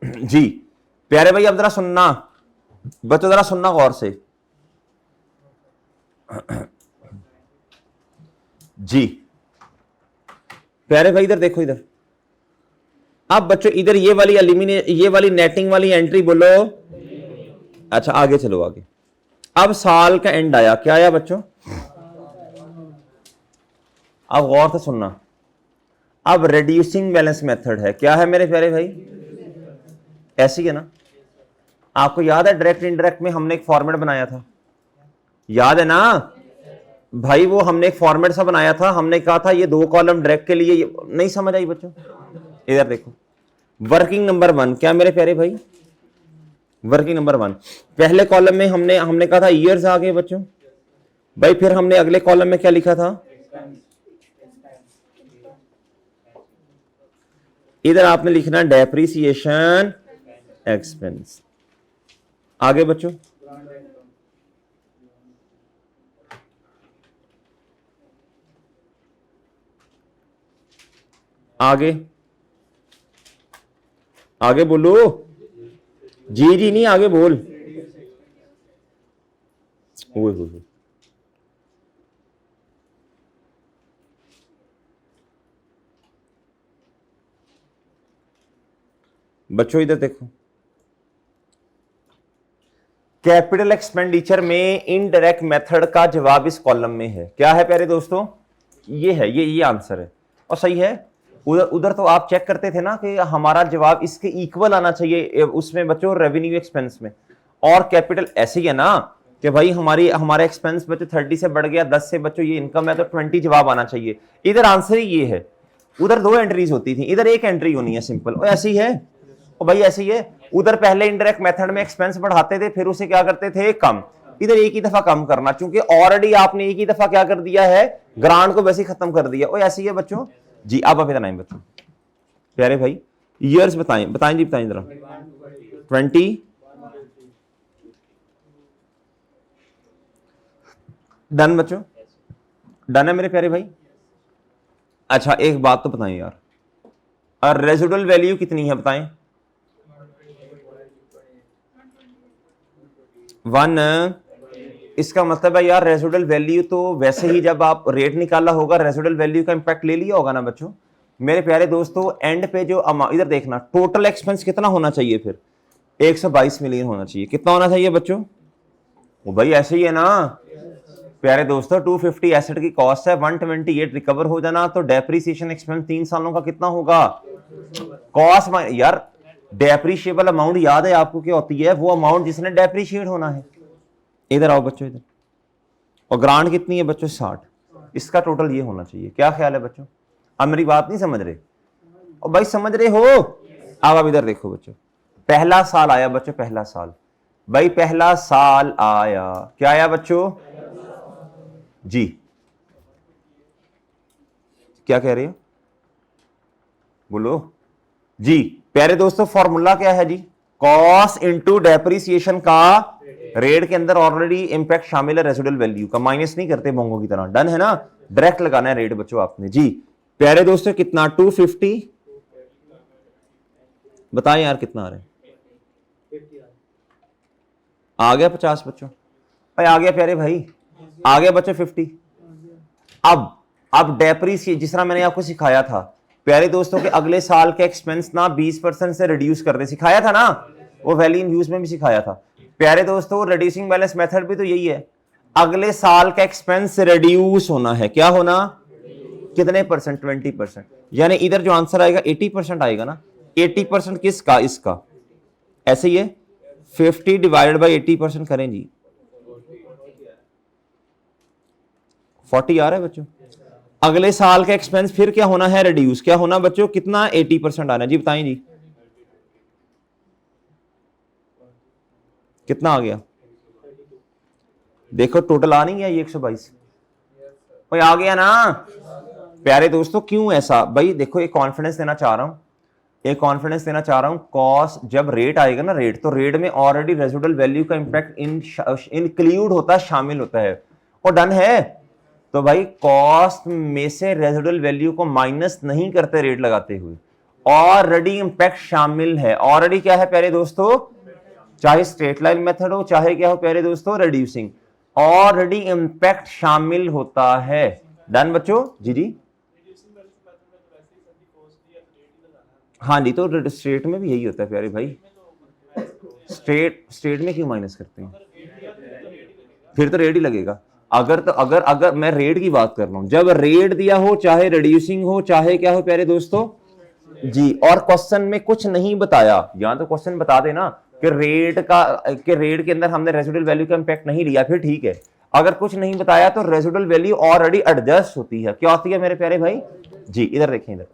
जी प्यारे भाई अब जरा सुनना बच्चों, जरा सुनना गौर से। जी प्यारे भाई इधर देखो, इधर अब बच्चों इधर ये वाली ये वाली नेटिंग वाली एंट्री बोलो। अच्छा आगे चलो आगे। अब साल का एंड आया, क्या आया बच्चों? अब गौर से सुनना, अब रिड्यूसिंग बैलेंस मेथड है, क्या है मेरे प्यारे भाई? ऐसी है ना? आपको याद है डायरेक्ट इनडायरेक्ट में हमने एक फॉर्मेट बनाया था, याद है ना भाई? वो हमने एक फॉर्मेट सा बनाया था, हमने कहा था ये 2 कॉलम डायरेक्ट के लिए। नहीं समझ आई बच्चों? इधर देखो, वर्किंग नंबर 1 क्या मेरे प्यारे भाई? वर्किंग नंबर 1 पहले कॉलम में हमने कहा था ईयर्स आ गए बच्चों भाई। फिर हमने अगले कॉलम में क्या लिखा था? इधर आपने लिखना डेप्रिसिएशन एक्सपेंस। आगे बच्चों आगे आगे बोलो। जी जी नहीं, आगे बोल। ओए बच्चों इधर देखो, कैपिटल एक्सपेंडिचर में इनडायरेक्ट मेथड का जवाब इस कॉलम में है। क्या है प्यारे दोस्तों? ये है, ये आंसर है और सही है। उधर उधर तो आप चेक करते थे ना कि हमारा जवाब इसके इक्वल आना चाहिए उसमें बच्चों, रेवेन्यू एक्सपेंस में। और कैपिटल ऐसे ही है ना कि भाई हमारा एक्सपेंस बच्चों 30 से बढ़ गया 10 से बच्चों ये इनकम है तो 20 जवाब आना चाहिए। इधर आंसर ही ये है। उधर 2 एंट्रीज होती थी, इधर 1 एंट्री होनी है, सिंपल। और ऐसी है और भाई ऐसी है। उधर पहले इनडायरेक्ट मेथड में एक्सपेंस बढ़ाते थे, फिर उसे क्या करते थे? कम। इधर एक ही दफा कम करना, क्योंकि ऑलरेडी आपने एक ही दफा क्या कर दिया है? ग्रांट को वैसे ही खत्म कर दिया। और ऐसी है बच्चों जी। अब इतना नहीं बच्चों प्यारे भाई, ईयर्स बताएं बताएं जी, बताएं जरा। 20 डन बच्चों, डन है मेरे प्यारे भाई। अच्छा एक बात तो बताएं यार, और रेजिडुअल वैल्यू कितनी है बताएं? 1। इसका मतलब है यार रेजिडुअल वैल्यू तो वैसे ही जब आप रेट निकाला होगा रेजिडुअल वैल्यू का इंपैक्ट ले लिया होगा ना बच्चों। मेरे प्यारे दोस्तों एंड पे जो अमाउंट, इधर देखना टोटल एक्सपेंस कितना होना चाहिए? फिर 122 मिलियन होना चाहिए। कितना होना चाहिए बच्चों? वो भाई ऐसे ही है ना प्यारे दोस्तों। 250 एसेट की कॉस्ट है, 128 रिकवर हो जाना, तो डेप्रीसिएशन एक्सपेंस 3 सालों का कितना होगा? कॉस्ट यार डेप्रीशिएबल अमाउंट याद है आपको क्या होती है? वो अमाउंट जिसने डेप्रीशिएट होना है। इधर आओ बच्चों इधर। और ग्रांट कितनी है बच्चों? 60। इसका टोटल ये होना चाहिए। क्या ख्याल है बच्चों? अब मेरी बात नहीं समझ रहे? और भाई समझ रहे हो? अब इधर देखो बच्चों, पहला साल आया बच्चों, पहला साल भाई, पहला साल आया। क्या आया बच्चों? जी क्या कह रहे हो? बोलो जी। प्यारे दोस्तों फॉर्मूला क्या है जी? कॉस्ट इंटू डेप्रीसिएशन का रेट के अंदर ऑलरेडी इंपैक्ट शामिल है रेसिडुअल वैल्यू का, माइनस नहीं करते मोंगो की तरह। डन है ना? डायरेक्ट लगाना है रेट बच्चों आपने जी। प्यारे दोस्तों कितना? 250 बताएं यार कितना आ रहा है? आ गया 50 बच्चों भाई, आ गया प्यारे भाई, आ गया बच्चों 50। अब डेप्रीसिएशन जिस तरह मैंने आपको सिखाया था प्यारे दोस्तों के अगले साल के एक्सपेंस ना 20% से रिड्यूस कर दे, सिखाया था ना? वो वैल्यू इन यूज में भी सिखाया था प्यारे दोस्तों। रिड्यूसिंग बैलेंस मेथड भी तो यही है, अगले साल का एक्सपेंस रिड्यूस होना है। क्या होना? कितने परसेंट? 20%। यानी इधर जो आंसर आएगा 80% आएगा ना। 80% किसका? इसका। ऐसे ही है, 50 डिवाइडेड बाई 80% करें जी, 40 आ रहा है बच्चों। अगले साल का एक्सपेंस फिर क्या होना है? रिड्यूस। क्या होना बच्चों? कितना? 80% आना जी। बताएं जी कितना आ गया? देखो टोटल आ नहीं गया ये 122 भाई, आ गया ना प्यारे दोस्तों? क्यों ऐसा भाई? देखो एक कॉन्फिडेंस देना चाह रहा हूं, एक कॉन्फिडेंस देना चाह रहा हूं। कॉस्ट जब रेट आएगा ना, रेट तो रेट में ऑलरेडी रेजिडुअल वैल्यू का इंपैक्ट इंक्लूड होता है, शामिल होता है। और डन है तो भाई कॉस्ट में से रेजिडुअल वैल्यू को माइनस नहीं करते रेट लगाते हुए, ऑलरेडी इंपैक्ट शामिल है। ऑलरेडी क्या है प्यारे दोस्तों, चाहे स्ट्रेट लाइन मेथड हो चाहे क्या हो प्यारे दोस्तों रिड्यूसिंग, ऑलरेडी इंपैक्ट शामिल होता है। डन बच्चों, जी जी हाँ जी, तो स्ट्रेट में भी यही होता है प्यारे भाई। स्ट्रेट में क्यों माइनस करते हैं, फिर तो रेट ही लगेगा। अगर मैं रेट की बात कर रहा हूं, जब रेट दिया हो चाहे रिड्यूसिंग हो चाहे क्या हो प्यारे दोस्तों जी, और क्वेश्चन में कुछ नहीं बताया, यहां तो क्वेश्चन बता देना कि रेट के अंदर हमने रेसिडुअल वैल्यू का इंपैक्ट नहीं लिया, फिर ठीक है। अगर कुछ नहीं बताया तो रेसिडुअल वैल्यू ऑलरेडी एडजस्ट होती है। क्या होती है मेरे प्यारे भाई जी, इधर देखें इधर।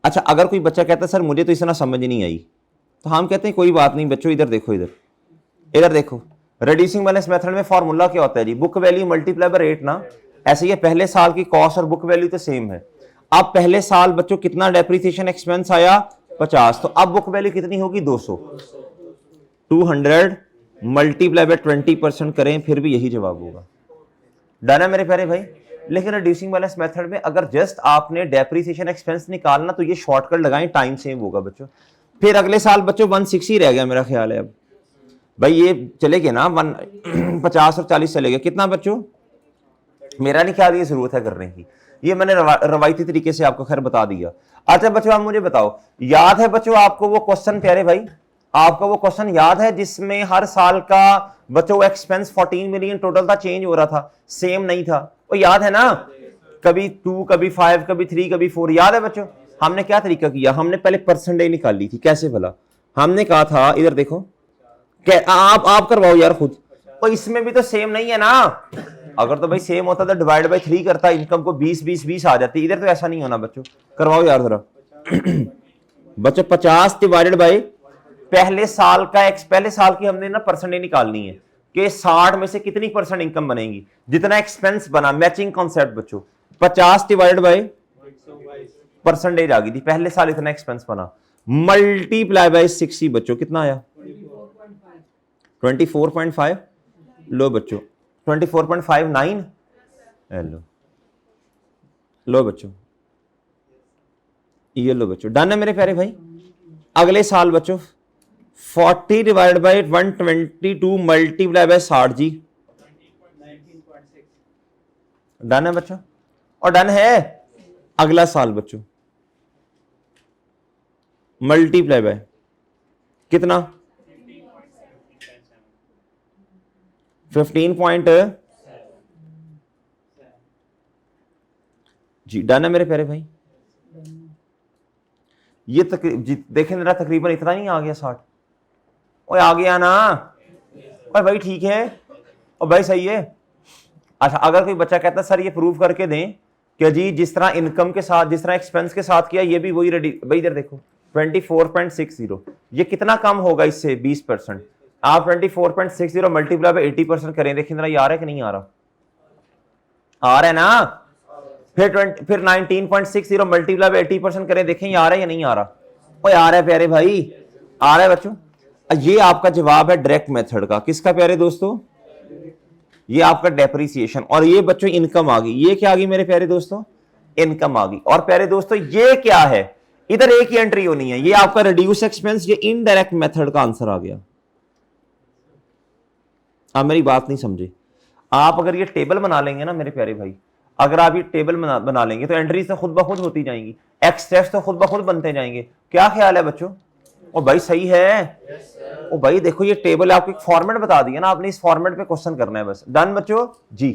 अच्छा, अगर कोई बच्चा कहता है सर मुझे तो इतना समझ नहीं आई, तो हम कहते हैं कोई बात नहीं बच्चों, इधर देखो, इधर देखो। रिड्यूसिंग बैलेंस मेथड में फॉर्मूला क्या होता है जी, book value multiply by rate ना। ऐसे ही पहले साल की कॉस्ट और बुक वैल्यू तो सेम है। अब पहले साल बच्चों कितना डेप्रिसिएशन एक्सपेंस आया, 50, तो अब बुक वैल्यू कितनी होगी, 200। 200 मल्टीप्लाई बाय 20% करें फिर भी यही जवाब होगा। डन है मेरे प्यारे भाई। लेकिन रिड्यूसिंग बैलेंस मेथड में अगर जस्ट आपने डेप्रिसिएशन एक्सपेंस निकालना तो ये शॉर्टकट लगाएं, टाइम सेव होगा बच्चों। फिर अगले साल बच्चों 160 रह गया मेरा ख्याल है। अब भाई ये चले गए ना 50 और 40 चले गए, कितना बच्चों, मेरा नहीं ख्याल ये जरूरत है करने की, ये मैंने रवायती तरीके से आपको खैर बता दिया। अच्छा बच्चों आप मुझे बताओ, याद है बच्चों आपको वो क्वेश्चन प्यारे भाई, आपको वो क्वेश्चन याद है जिसमें हर साल का बच्चों एक्सपेंस 14 मिलियन टोटल था, चेंज हो रहा था, सेम नहीं था, वो याद है ना, कभी 2 कभी 5 कभी 3 कभी 4, याद है बच्चों। हमने क्या तरीका किया, हमने पहले परसेंटेज निकाल ली थी। कैसे भला, हमने कहा था इधर देखो, आप करवाओ यार खुद, और इसमें भी तो सेम नहीं है ना। अगर तो भाई सेम होता तो डिवाइड बाय 3 करता, इनकम को 20 आ जाती, इधर तो ऐसा नहीं होना बच्चों। करवाओ यार जरा बच्चों, 50 डिवाइडेड बाय पहले साल की हमने ना परसेंटेज निकालनी है कि 60 में से कितनी परसेंट इनकम बनेगी, जितना एक्सपेंस बना, मैचिंग कॉन्सेप्ट बच्चों। 50 डिवाइडेड बाय परसेंटेज आ गई थी, पहले साल इतना एक्सपेंस बना, मल्टीप्लाई बाय 60 बच्चों, कितना आया 24.5। लो बच्चों 24.59, लो बच्चों, ये लो बच्चों। डन है मेरे प्यारे भाई। अगले साल बच्चों 40 डिवाइड बाय 122 मल्टीप्लाई बाय 60 जी, डन है बच्चों। और डन है अगला साल बच्चों मल्टीप्लाई बाय कितना, 15 जी, डन है मेरे प्यारे भाई। ये देखें जरा, तकरीबन इतना ही आ गया 60। ओए आ गया ना, और भाई ठीक है, और भाई सही है। अच्छा, अगर कोई बच्चा कहता है सर ये प्रूव करके दें कि जी जिस तरह इनकम के साथ, जिस तरह एक्सपेंस के साथ किया ये भी वही रेडी, भाई इधर देखो 24.60, ये कितना कम होगा इससे, 20%। आप 24.60 मल्टीप्लाई बाय 80% करें, देखें जरा ये आ रहा है कि नहीं आ रहा, आ रहा है ना। फिर 19.60 मल्टीप्लाई बाय 80% करें, देखें ये आ रहा है या नहीं आ रहा, ओए आ रहा है प्यारे भाई, आ रहा है बच्चों। ये आपका जवाब है डायरेक्ट मेथड का, किसका प्यारे दोस्तों, ये आपका डेप्रिसिएशन। और ये बच्चों इनकम आ गई, ये क्या आ गई मेरे प्यारे दोस्तों, इनकम आ गई। और प्यारे दोस्तों ये क्या है, इधर एक ही एंट्री होनी है, ये आपका रिड्यूस एक्सपेंस, ये इनडायरेक्ट मेथड का आंसर आ गया। आप मेरी बात नहीं समझे। आप अगर ये टेबल बना लेंगे ना मेरे प्यारे भाई, अगर आप ये टेबल बना लेंगे तो एंट्रीज तो खुद ब खुद होती जाएंगी, एक्सेस तो खुद ब खुद बनते जाएंगे। क्या ख्याल है बच्चों, ओ भाई सही है। ओ भाई देखो ये टेबल आपको एक फॉर्मेट बता दिया ना, आपने इस फॉर्मेट पे क्वेश्चन करना है बस। डन बच्चों जी।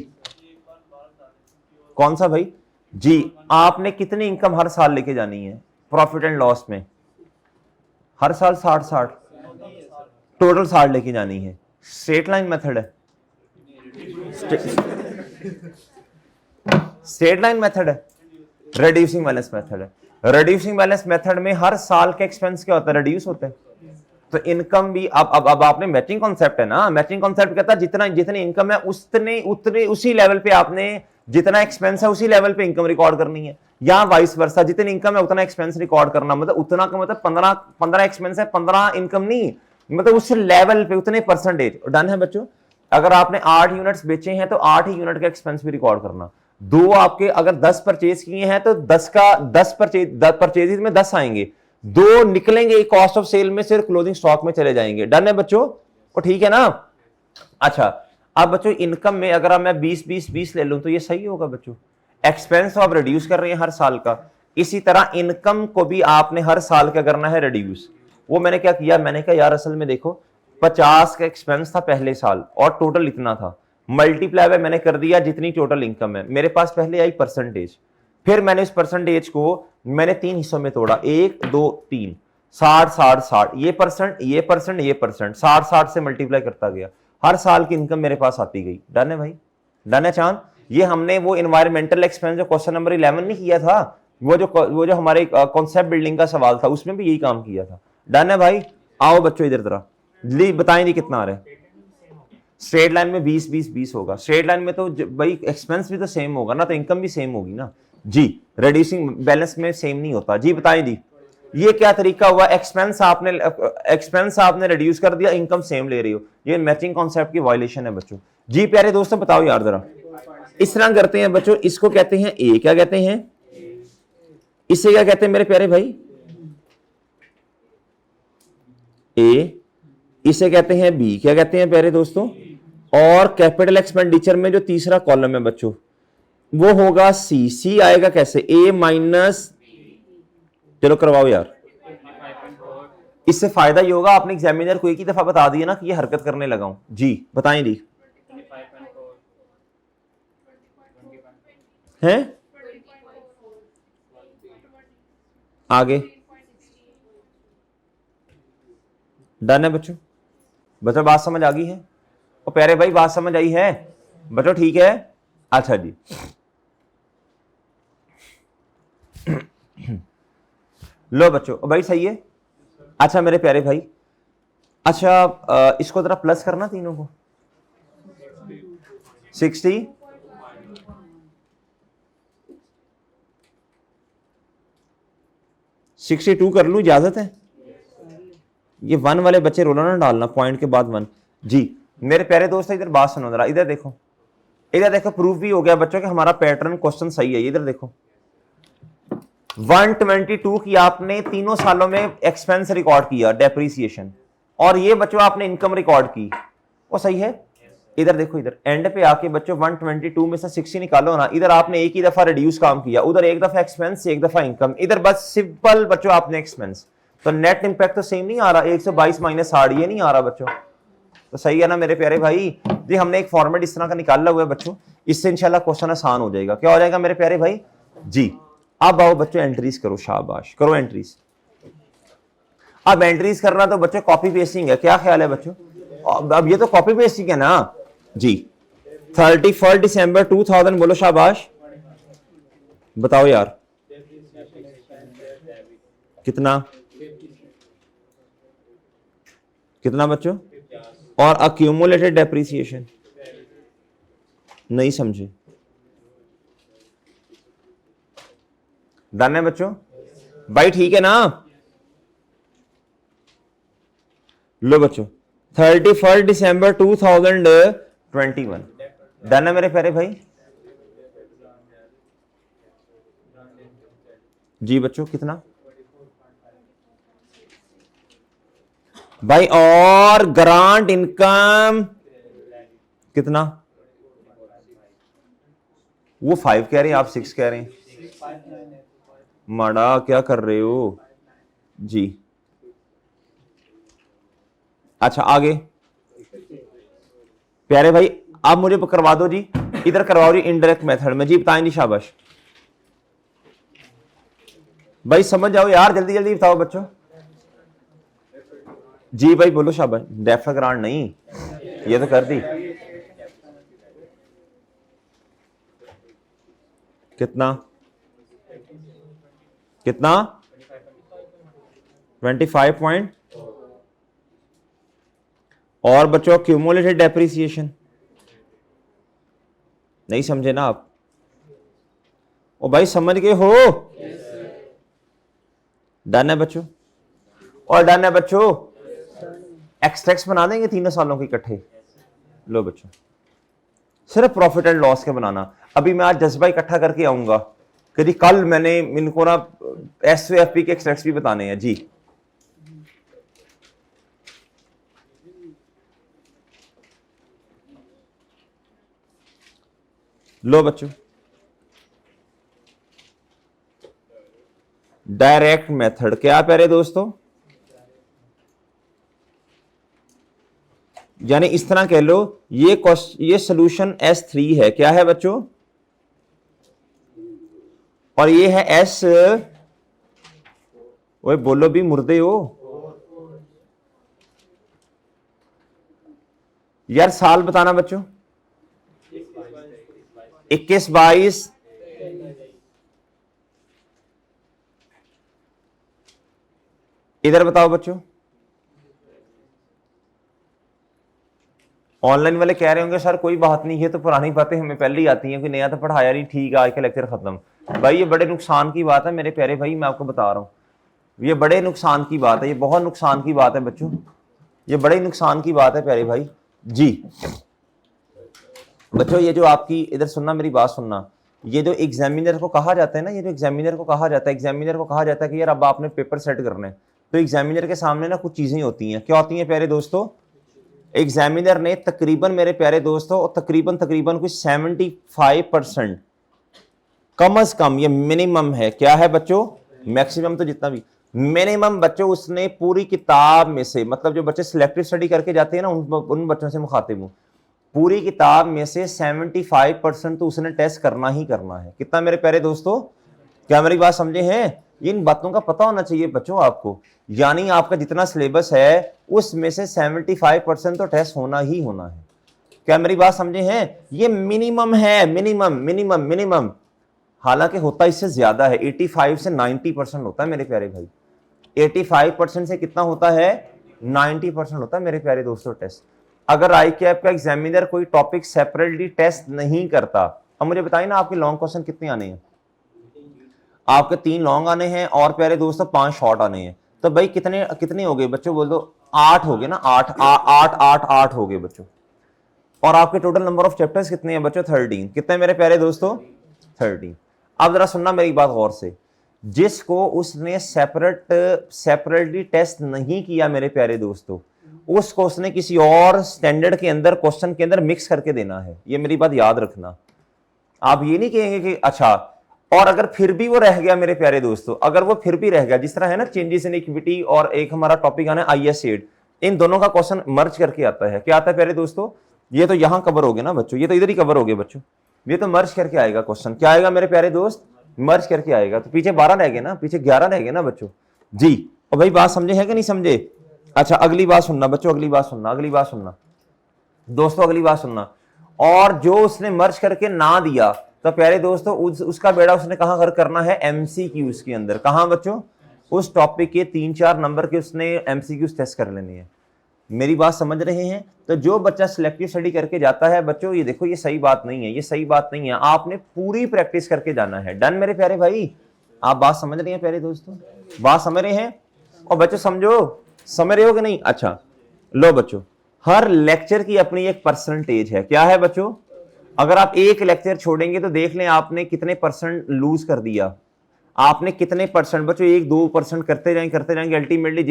कौन सा भाई जी, आपने कितनी इनकम हर साल लेके जानी है प्रॉफिट एंड लॉस में, हर साल 60 टोटल 60 लेके जानी है। स्ट्रेट लाइन मेथड है, स्ट्रेट लाइन मेथड है, रिड्यूसिंग बैलेंस मेथड है। रिड्यूसिंग बैलेंस मेथड में हर साल के एक्सपेंस क्या होता है, रिड्यूस होते हैं। तो इनकम भी अब आपने मैचिंग कॉन्सेप्ट है ना, मैचिंग कॉन्सेप्ट कहता है जितनी इनकम है उतने उसी लेवल पे आपने, जितना एक्सपेंस है उसी लेवल पे इनकम रिकॉर्ड करनी है, या वाइस वर्सा, जितनी इनकम है उतना एक्सपेंस रिकॉर्ड करना। मतलब उतना का मतलब 15 एक्सपेंस है, 15 इनकम नहीं, मतलब उस लेवल पे उतने परसेंटेज। डन है बच्चों। अगर आपने 8 यूनिट्स बेचे हैं तो 8 ही यूनिट का एक्सपेंस भी रिकॉर्ड करना। दो आपके अगर 10 परचेज किए हैं तो 10 का 10 परचेज में 10 आएंगे, दो निकलेंगे कॉस्ट ऑफ सेल में, सिर्फ क्लोजिंग स्टॉक में चले जाएंगे। डन है बच्चों, और ठीक है ना। अच्छा, अब बच्चों इनकम में अगर मैं 20-20-20 ले लूं तो ये सही होगा बच्चों। एक्सपेंस तो आप रिड्यूस कर रहे हैं हर साल का, इसी तरह इनकम को भी आपने हर साल का करना है रिड्यूस। वो मैंने क्या किया, मैंने कहा यार असल में देखो 50 का एक्सपेंस था पहले साल और टोटल इतना था, मल्टीप्लाई बाय मैंने कर दिया जितनी टोटल इनकम है। मेरे पास पहले आई परसेंटेज, फिर मैंने इस परसेंटेज को मैंने 3 हिस्सों में तोड़ा, 1 2 3, 60-60-60, ये परसेंट ये परसेंट ये परसेंट, 60-60 से मल्टीप्लाई करता गया, हर साल की इनकम मेरे पास आती गई। डन है भाई, डन है चांद। ये हमने वो इन्वायरमेंटल एक्सपेंस जो क्वेश्चन नंबर 11 नहीं किया था, वो जो हमारे कॉन्सेप्ट बिल्डिंग का सवाल था उसमें भी यही काम किया था। डन है भाई। आओ बच्चों इधर तरह बताएं जी कितना आ रहा है। स्ट्रेट लाइन में 20-20-20 होगा, स्ट्रेट लाइन में तो भाई एक्सपेंस भी तो सेम होगा ना, तो इनकम भी सेम होगी ना जी। रिड्यूसिंग बैलेंस में सेम नहीं होता जी। बताएं जी ये क्या तरीका हुआ, एक्सपेंस आपने रिड्यूस कर दिया, इनकम सेम ले रही हो, ये मैचिंग कॉन्सेप्ट की वायलेशन है बच्चों जी। प्यारे दोस्तों बताओ यार जरा, इस तरह करते हैं बच्चों, इसको कहते हैं ए, क्या कहते हैं, इसे क्या कहते हैं मेरे प्यारे भाई, ए, इसे कहते हैं बी, क्या कहते हैं प्यारे दोस्तों, और कैपिटल एक्सपेंडिचर में जो तीसरा कॉलम है बच्चों वो होगा सी। सी आएगा कैसे, ए माइनस, चलो करवाओ यार। इससे फायदा ये होगा आपने एग्जामिनर को एक ही दफा बता दिया ना कि ये हरकत करने लगा हूं जी। बताएं जी हैं आगे। डन है बच्चों, बच्चों बात समझ आ गई है, और प्यारे भाई बात समझ आई है बच्चों, ठीक है। अच्छा जी लो बच्चों भाई सही है। अच्छा मेरे प्यारे भाई, अच्छा इसको जरा प्लस करना तीनों को, 60 62 कर लूं, इजाजत है। ये 1 वाले बच्चे रोला ना डालना, पॉइंट के बाद 1 जी। मेरे प्यारे दोस्त इधर बात सुनो जरा, इधर देखो, इधर देखो, प्रूफ भी हो गया बच्चों कि हमारा पैटर्न क्वेश्चन सही है। इधर देखो 122 की आपने तीनों सालों में एक्सपेंस रिकॉर्ड किया, डेप्रीसिएशन, और ये बच्चों आपने इनकम रिकॉर्ड की, वो सही है। इधर देखो, इधर एंड पे आके बच्चों 122 में से 60 निकालो ना, इधर आपने एक ही दफा रिड्यूस काम किया, उधर एक दफा एक्सपेंस एक दफा इनकम, इधर बस सिंपल बच्चों आपने एक्सपेंस, तो नेट इंपैक्ट तो सेम नहीं आ रहा, 122 माइनस 60 ये नहीं आ रहा बच्चों, तो सही है ना मेरे प्यारे भाई जी। हमने एक फॉर्मेट इस तरह का निकाला हुआ है बच्चों, इससे इंशाल्लाह क्वेश्चन आसान हो जाएगा। क्या हो जाएगा मेरे प्यारे भाई जी। अब आओ बच्चों एंट्रीज करो, शाबाश करो एंट्रीज। अब एंट्रीज करना तो बच्चों कॉपी पेस्टिंग है, क्या ख्याल है बच्चों, अब ये तो कॉपी पेस्टिंग है ना जी। 31 दिसंबर 2000 बोलो शाबाश। बताओ यार कितना, कितना बच्चों, और अक्यूमुलेटेड डेप्रिसिएशन नहीं समझे। डन है बच्चों भाई, ठीक है ना। लो बच्चों 31 दिसंबर 2021, डन है मेरे प्यारे भाई जी। बच्चों कितना भाई, और ग्रांट इनकम कितना, वो 5 कह रहे हैं आप 6 कह रहे हैं, माड़ा क्या कर रहे हो जी। अच्छा आगे प्यारे भाई, आप मुझे करवा दो जी, इधर करवाओ जी इनडायरेक्ट मेथड में जी। बताएं जी शाबाश भाई, समझ जाओ यार, जल्दी जल्दी बताओ बच्चों जी। भाई बोलो शाबाश। डेफा ग्रांट नहीं, ये तो कर दी। कितना कितना 25 पॉइंट, और बच्चों क्यूमुलेटेड डेप्रिसिएशन नहीं समझे ना आप, ओ भाई समझ गए हो। डन है बच्चों, और डन है बच्चों, एक्सट्रैक्ट्स बना देंगे तीनों सालों के इकट्ठे। लो बच्चों सिर्फ प्रॉफिट एंड लॉस के बनाना। अभी मैं आज जज्बा इकट्ठा करके आऊंगा कि कल मैंने इनको ना SOFP के एक्सट्रैक्ट्स भी बताने हैं जी। लो बच्चों, डायरेक्ट मेथड क्या प्यारे दोस्तों, यानी इस तरह कह लो ये सोल्यूशन S3 है, क्या है बच्चों, और ये है S, ओए बोलो भी मुर्दे हो यार, साल बताना बच्चों, 21, 22, इधर बताओ बच्चों। ऑनलाइन वाले कह रहे होंगे सर कोई बात नहीं है, तो पुरानी बातें हमें पहले ही आती हैं, कि नया तो पढ़ाया नहीं, ठीक है आज का लेक्चर खत्म। भाई ये बड़े नुकसान की बात है मेरे प्यारे भाई, मैं आपको बता रहा हूं, ये बड़े नुकसान की बात है, ये बहुत नुकसान की बात है बच्चों, ये बड़े नुकसान की बात है प्यारे भाई जी। बच्चों ये जो आपकी, इधर सुनना मेरी बात सुनना, ये जो एग्जामिनर को कहा जाता है ना, ये जो एग्जामिनर को कहा जाता है, एग्जामिनर को कहा जाता है कि यार अब आपने पेपर सेट करना है, तो एग्जामिनर के सामने ना कुछ चीजें होती हैं, क्या होती हैं प्यारे दोस्तों, एग्जामिनर ने तकरीबन मेरे प्यारे दोस्तों तकरीबन कुछ 75% कम अज कम, ये मिनिमम है, क्या है बच्चों, मैक्सिमम तो जितना भी, मिनिमम बच्चों उसने पूरी किताब में से, मतलब जो बच्चे सिलेक्टिव स्टडी करके जाते हैं ना, उन बच्चों से मुखातिब हूं, पूरी किताब में से 75% तो उसने टेस्ट करना ही करना है। कितना मेरे प्यारे दोस्तों, क्या मेरी बात समझे हैं, इन बातों का पता होना चाहिए बच्चों आपको, यानी आपका जितना सिलेबस है उसमें से 75% तो टेस्ट होना ही होना है। क्या मेरी बात समझे हैं, ये मिनिमम है, मिनिमम मिनिमम मिनिमम, हालांकि होता इससे ज्यादा है, 85 से 90% होता है मेरे प्यारे भाई, 85% से कितना होता है, 90% होता है मेरे प्यारे दोस्तों टेस्ट। अगर ICAP का एग्जामिनर कोई टॉपिक सेपरेटली टेस्ट नहीं करता, अब मुझे बताइए ना आपके लॉन्ग क्वेश्चन कितने आने हैं, आपके 3 लॉन्ग आने हैं और प्यारे दोस्तों 5 शॉर्ट आने हैं, तो भाई कितने कितने हो गए बच्चों, बोल दो 8 हो गए ना, 8 हो गए बच्चों। और आपके टोटल नंबर ऑफ चैप्टर्स कितने हैं बच्चों, 13, कितने मेरे प्यारे दोस्तों, 13। अब जरा सुनना मेरी बात गौर से, जिसको उसने सेपरेटली टेस्ट नहीं किया मेरे प्यारे दोस्तों, उसको उसने किसी और स्टैंडर्ड के अंदर क्वेश्चन के अंदर मिक्स करके देना है, ये मेरी बात याद रखना। आप ये नहीं कहेंगे कि अच्छा, और अगर फिर भी वो रह गया मेरे प्यारे दोस्तों, अगर वो फिर भी रह गया, जिस तरह है ना चेंजेस इन इक्विटी, और एक हमारा टॉपिक आना है IS8, इन दोनों का क्वेश्चन मर्ज करके आता है, क्या आता है प्यारे दोस्तों, ये तो यहां कवर हो गया ना बच्चों, ये तो इधर ही कवर हो गया बच्चों, ये तो मर्ज करके आएगा क्वेश्चन, क्या आएगा मेरे प्यारे दोस्त, मर्ज करके आएगा, तो पीछे 12 रह गए ना, पीछे 11 रह गए ना बच्चों जी। और भाई बात समझे है कि नहीं समझे, अच्छा अगली बात सुनना बच्चों, अगली बात सुनना दोस्तों, अगली बात सुनना, और जो उसने मर्ज करके ना दिया, तो प्यारे दोस्तों उसका बेड़ा उसने कहां घर करना है, MCQs के अंदर, कहां बच्चों, उस टॉपिक के 3-4 नंबर के उसने MCQs टेस्ट कर लेने हैं, मेरी बात समझ रहे हैं। तो जो बच्चा सिलेक्टिव स्टडी करके जाता है बच्चों, ये देखो ये सही बात नहीं है, ये सही बात नहीं है, आपने पूरी प्रैक्टिस करके जाना है, डन मेरे प्यारे भाई, आप बात समझ रहे हैं प्यारे दोस्तों, बात समझ रहे हैं, और बच्चों समझ रहे हो कि नहीं, अच्छा लो बच्चों, हर लेक्चर की अपनी एक परसेंटेज है, क्या है बच्चों, अगर आप एक लेक्चर छोड़ेंगे तो देख लें आपने कितने परसेंट लूज कर दिया, आपने कितने परसेंट बच्चों, 1-2% करते जाएंगे, अल्टीमेटली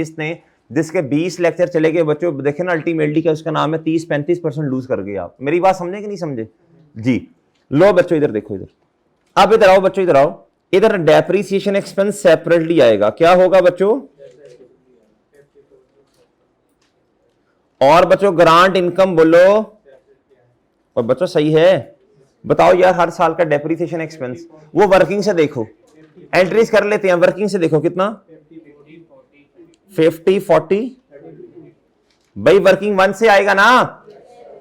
जिसके 20 लेक्चर चले गए बच्चों, देखे ना अल्टीमेटली क्या उसका नाम है, 30-35% लूज कर गए आप, मेरी बात समझे कि नहीं समझे जी। लो बच्चों इधर देखो, इधर अब इधर आओ बच्चों, इधर आओ, इधर डेप्रिसिएशन एक्सपेंस सेपरेटली आएगा, क्या होगा बच्चों, और बच्चों ग्रांट इनकम बोलो, और बच्चों सही है, बताओ यार, हर साल का डेप्रिसिएशन एक्सपेंस, वो वर्किंग से देखो, एंट्रीज कर लेते हैं, वर्किंग से देखो कितना, 50-40, भाई वर्किंग 1 से आएगा ना,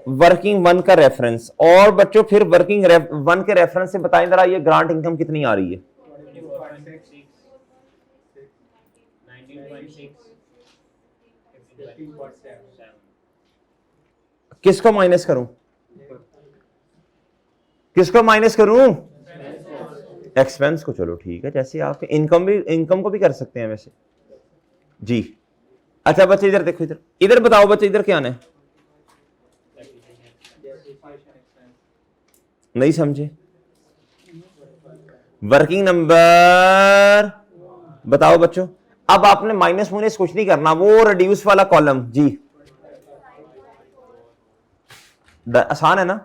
वर्किंग 1 का रेफरेंस, और बच्चों फिर वर्किंग 1 के रेफरेंस से बताएं जरा ये ग्रांट इनकम कितनी आ रही है, 19.6, किसको माइनस करूं, एक्सपेंस को, चलो ठीक है, जैसे आपके इनकम को भी कर सकते हैं वैसे जी। अच्छा बच्चे इधर देखो, इधर बताओ बच्चे, इधर क्या है, नहीं समझे, वर्किंग नंबर बताओ बच्चों। अब आपने माइनस माइनस कुछ नहीं करना, वो रिड्यूस वाला कॉलम जी आसान है ना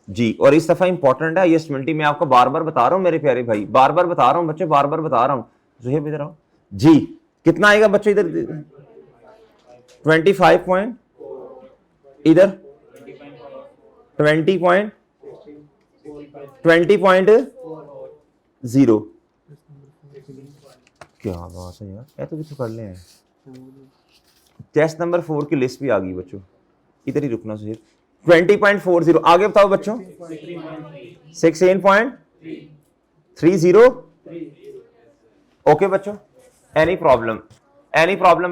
जी। और इस दफा इंपॉर्टेंट है ये 20 में आपको बार बार बता रहा हूं मेरे प्यारे भाई, बार बार बता रहा हूं बच्चे, बार बार बता रहा हूं। जुहेब इधर आओ जी। कितना आएगा बच्चों इधर 25 पॉइंट, इधर 20.0। क्या बात है यार, तो किसी कर ले हैं। टेस्ट नंबर 4 की लिस्ट भी आ गई बच्चों, इधर ही रुकना जुहेब। 20.40 आगे बताओ बच्चों। 16.30 ओके बच्चों। एनी प्रॉब्लम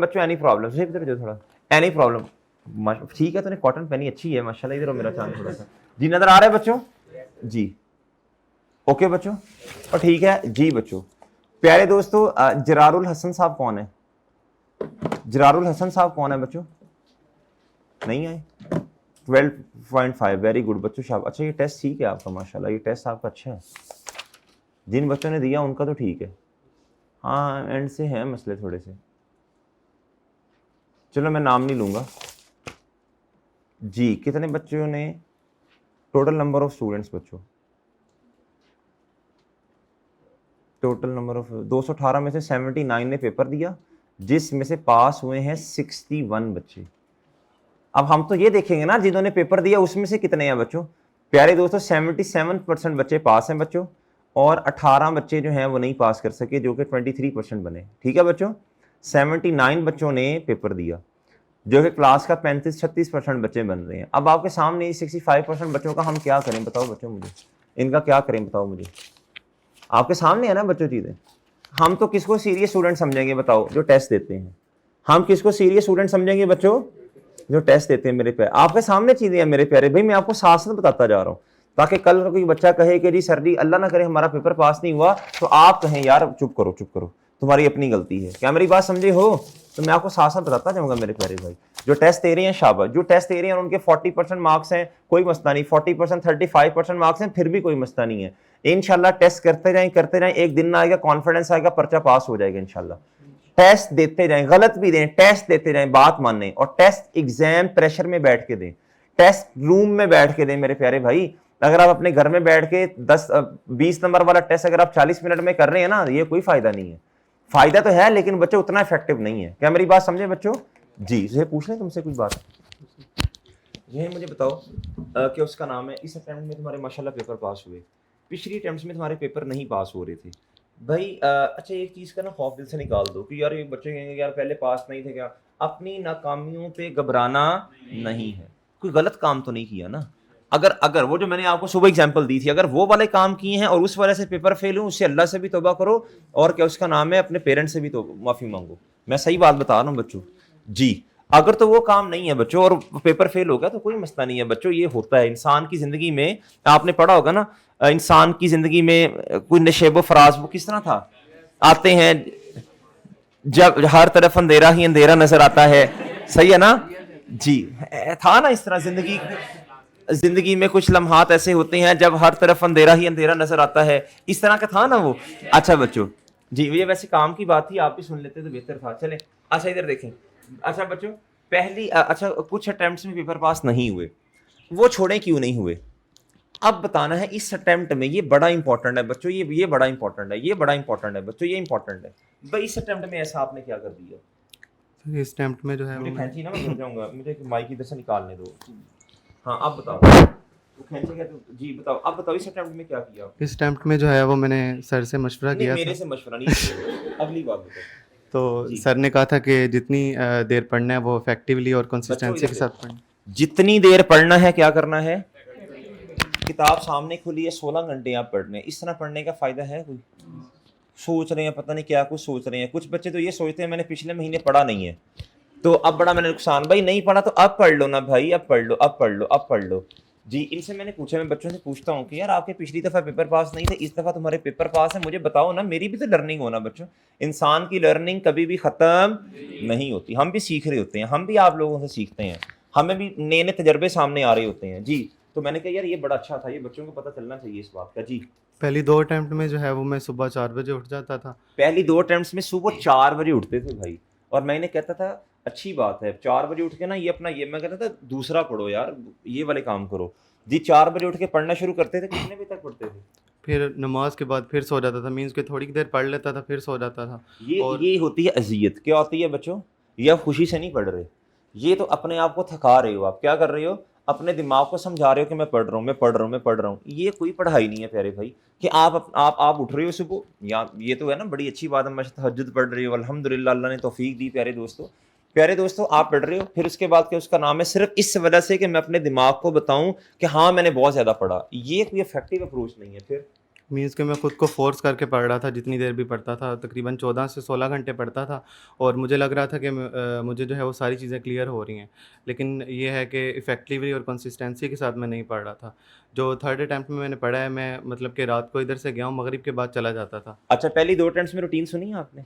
बच्चों, एनी प्रॉब्लम इधर जो थोड़ा एनी प्रॉब्लम ठीक है। तूने कॉटन पहनी अच्छी है माशाल्लाह। इधर मेरा चांद थोड़ा सा जी नजर आ रहा है बच्चों जी। ओके बच्चों और ठीक है जी बच्चों। प्यारे दोस्तों जरारुल हसन साहब कौन है? जरारुल हसन साहब कौन है बच्चों? नहीं आए। 12.5 वेरी गुड बच्चों शाबाश। अच्छा ये टेस्ट ठीक है आपका माशाल्लाह, ये टेस्ट आपका अच्छा है। जिन बच्चों ने दिया उनका तो ठीक है। हाँ एंड से हैं मसले थोड़े से, चलो मैं नाम नहीं लूंगा जी। कितने बच्चों ने टोटल नंबर ऑफ स्टूडेंट्स बच्चों? टोटल नंबर ऑफ 218 में से 79 ने पेपर दिया, जिसमें से पास हुए हैं 61 बच्चे। अब हम तो ये देखेंगे ना जिन्होंने पेपर दिया उसमें से कितने हैं बच्चों। प्यारे दोस्तों 77% बच्चे पास हैं बच्चों, और 18 बच्चे जो हैं वो नहीं पास कर सके, जो कि 23% बने। ठीक है बच्चों। 79 बच्चों ने पेपर दिया, जो कि क्लास का 35-36% बच्चे बन रहे हैं। अब आपके सामने 65% बच्चों का हम क्या करें बताओ बच्चों, मुझे इनका क्या करें बताओ मुझे। आपके सामने है ना बच्चों चीजें। हम तो किसको सीरियस स्टूडेंट समझेंगे बताओ? जो टेस्ट देते हैं। हम किसको सीरियस स्टूडेंट समझेंगे बच्चों? जो टेस्ट देते हैं मेरे प्यारे। आपके सामने चीजें हैं मेरे प्यारे भाई, मैं आपको साथ साथ बताता जा रहा हूं, ताकि कल कोई बच्चा कहे कि जी सर जी अल्लाह ना करे हमारा पेपर पास नहीं हुआ, तो आप कहें यार चुप करो तुम्हारी अपनी गलती है। क्या मेरी बात समझे हो? तो मैं आपको साथ साथ बताता जाऊंगा मेरे प्यारे भाई। जो टेस्ट दे रहे हैं शाबाश, जो टेस्ट दे रहे हैं उनके 40% मार्क्स हैं, कोई मसला नहीं। 40% 35% मार्क्स हैं, फिर भी कोई मसला नहीं है। इंशाल्लाह टेस्ट करते जाएं, एक दिन आएगा कॉन्फिडेंस आएगा, पर्चा पास हो जाएगा इंशाल्लाह। टेस्ट देते जाएं, गलत भी दें, टेस्ट देते जाएं, बात मानें। और टेस्ट एग्जाम प्रेशर में बैठ के दें, टेस्ट रूम में बैठ के दें मेरे प्यारे भाई। अगर आप अपने घर में बैठ के 10-20 नंबर वाला टेस्ट अगर आप 40 मिनट में कर रहे हैं ना, ये कोई फायदा नहीं है। फायदा तो है लेकिन बच्चों उतना इफेक्टिव नहीं है। क्या मेरी बात समझे बच्चों जी? ये पूछ लें तुमसे कुछ बात। ये मुझे बताओ कि उसका नाम है, इस अटेम्प्ट में तुम्हारे माशाल्लाह पेपर पास हुए, पिछली अटेम्प्ट में तुम्हारे पेपर नहीं पास हो रहे थे भाई। अच्छा एक चीज़ का ना खौफ दिल से निकाल दो कि यार ये बच्चे कहेंगे यार पहले पास नहीं थे क्या। अपनी नाकामियों पे घबराना नहीं है। कोई गलत काम तो नहीं किया ना। अगर वो जो मैंने आपको सुबह एग्जांपल दी थी, अगर वो वाले काम किए हैं और उस वजह से पेपर फेल हो, उससे अल्लाह से भी तौबा करो, और क्या उसका नाम है अपने पेरेंट्स से भी तो माफ़ी मांगो। मैं सही बात बता रहा हूँ बच्चों जी। अगर तो वो काम नहीं है बच्चों और पेपर फेल हो गया तो कोई मसला नहीं है बच्चों। ये होता है इंसान की जिंदगी में, आपने पढ़ा होगा ना इंसान की जिंदगी में कोई नशेबो फराज वो किस तरह था, आते हैं जब हर तरफ अंधेरा ही अंधेरा नजर आता है। सही है ना जी? था ना इस तरह जिंदगी में कुछ लम्हात ऐसे होते हैं जब हर तरफ अंधेरा ही अंधेरा नजर आता है, इस तरह का था ना वो। अच्छा बच्चों जी, ये वैसे काम की बात थी, आप भी सुन लेते तो बेहतर था। चले अच्छा इधर देखें। अच्छा बच्चों अच्छा कुछ अटेम्प्ट्स में पेपर पास नहीं हुए, वो छोड़े क्यों नहीं हुए? अब बताना है इस अटेम्प्ट में। ये बड़ा इंपॉर्टेंट है बच्चों, ये बड़ा इंपॉर्टेंट है, ये बड़ा इंपॉर्टेंट है बच्चों, ये इंपॉर्टेंट है भाई। इस अटेम्प्ट में ऐसा आपने क्या कर दिया? इस अटेम्प्ट में जो है मुझे खैंची ना मैं गिर जाऊंगा, मुझे माइक इधर से निकालने दो। हाँ अब बताओ जी बताओ, अब बताओ इस अटेम्प्ट में क्या किया? इस अटेम्प्ट में जो है वो मैंने सर से मशवरा किया मेरे था। से मशवरा नहीं अगली बात बताओ। तो सर ने कहा था कि जितनी देर पढ़ना है वो इफेक्टिवली और कंसिस्टेंसी के साथ पढ़ना। जितनी देर पढ़ना है क्या करना है? किताब सामने खुली है, 16 घंटे आप पढ़ने। इस तरह पढ़ने का फायदा है कोई? सोच रहे हैं पता नहीं क्या कुछ सोच रहे हैं। कुछ बच्चे तो ये सोचते हैं मैंने पिछले महीने पढ़ा नहीं है तो अब बड़ा मैंने नुकसान। भाई नहीं पढ़ा तो अब पढ़ लो ना भाई, अब पढ़ लो, अब पढ़ लो, अब पढ़ लो जी। इनसे मैंने पूछा, मैं बच्चों से पूछता हूँ कि यार आपके पिछली दफ़ा पेपर पास नहीं थे, इस दफ़ा तुम्हारे पेपर पास है, मुझे बताओ ना। मेरी भी तो लर्निंग हो ना बच्चों। इंसान की लर्निंग कभी भी ख़त्म नहीं होती, हम भी सीख रहे होते हैं, हम भी आप लोगों से सीखते हैं, हमें भी नए नए तजर्बे सामने आ रहे होते हैं जी। तो मैंने कहा यार ये बड़ा अच्छा था, ये बच्चों को पता चलना चाहिए इस बात का जी। पहली 2 अटेम्प्ट में जो है वो मैं सुबह 4 बजे उठ जाता था। पहली 2 अटेम्प्ट्स में सुबह 4 बजे उठते थे भाई, और मैं इन्हें कहता था अच्छी बात है 4 बजे उठ के ना ये अपना ये मैं कहता था दूसरा पढ़ो यार, ये वाले काम करो जी। 4 बजे उठ के पढ़ना शुरू करते थे, कितने बजे तक पढ़ते थे? फिर नमाज के बाद फिर सो जाता था, मीन्स कि थोड़ी देर पढ़ लेता था फिर सो जाता था। और ये होती है अजियत। क्या होती है बच्चों? ये आप खुशी से नहीं पढ़ रहे, ये तो अपने आप को थका रहे हो। आप क्या कर रहे हो? अपने दिमाग को समझा रहे हो कि मैं पढ़ रहा हूँ, मैं पढ़ रहा हूँ, मैं पढ़ रहा हूँ। ये कोई पढ़ाई नहीं है प्यारे भाई, कि आप उठ रहे हो सुबह, या ये तो है ना बड़ी अच्छी बात है, मैं तहज्जुद पढ़ रही हूँ, अल्हम्दुलिल्लाह अल्लाह ने तौफीक दी। प्यारे दोस्तों, प्यारे दोस्तों, आप पढ़ रहे हो, फिर उसके बाद क्या उसका नाम है, सिर्फ इस वजह से कि मैं अपने दिमाग को बताऊं कि हाँ मैंने बहुत ज़्यादा पढ़ा। ये कोई इफेक्टिव अप्रोच नहीं है। फिर मीन्स कि मैं खुद को फोर्स करके पढ़ रहा था, जितनी देर भी पढ़ता था तकरीबन 14 से 16 घंटे पढ़ता था, और मुझे लग रहा था कि मुझे जो है वो सारी चीज़ें क्लियर हो रही हैं। लेकिन ये है कि इफ़ेक्टिवली और कंसिस्टेंसी के साथ मैं नहीं पढ़ रहा था। जो थर्ड अटैम्प्ट में मैंने पढ़ा है, मैं मतलब कि रात को इधर से गया हूँ, मगरिब के बाद चला जाता था। अच्छा, पहली 2 अटेम्प्ट्स में रूटीन सुनी है आपने?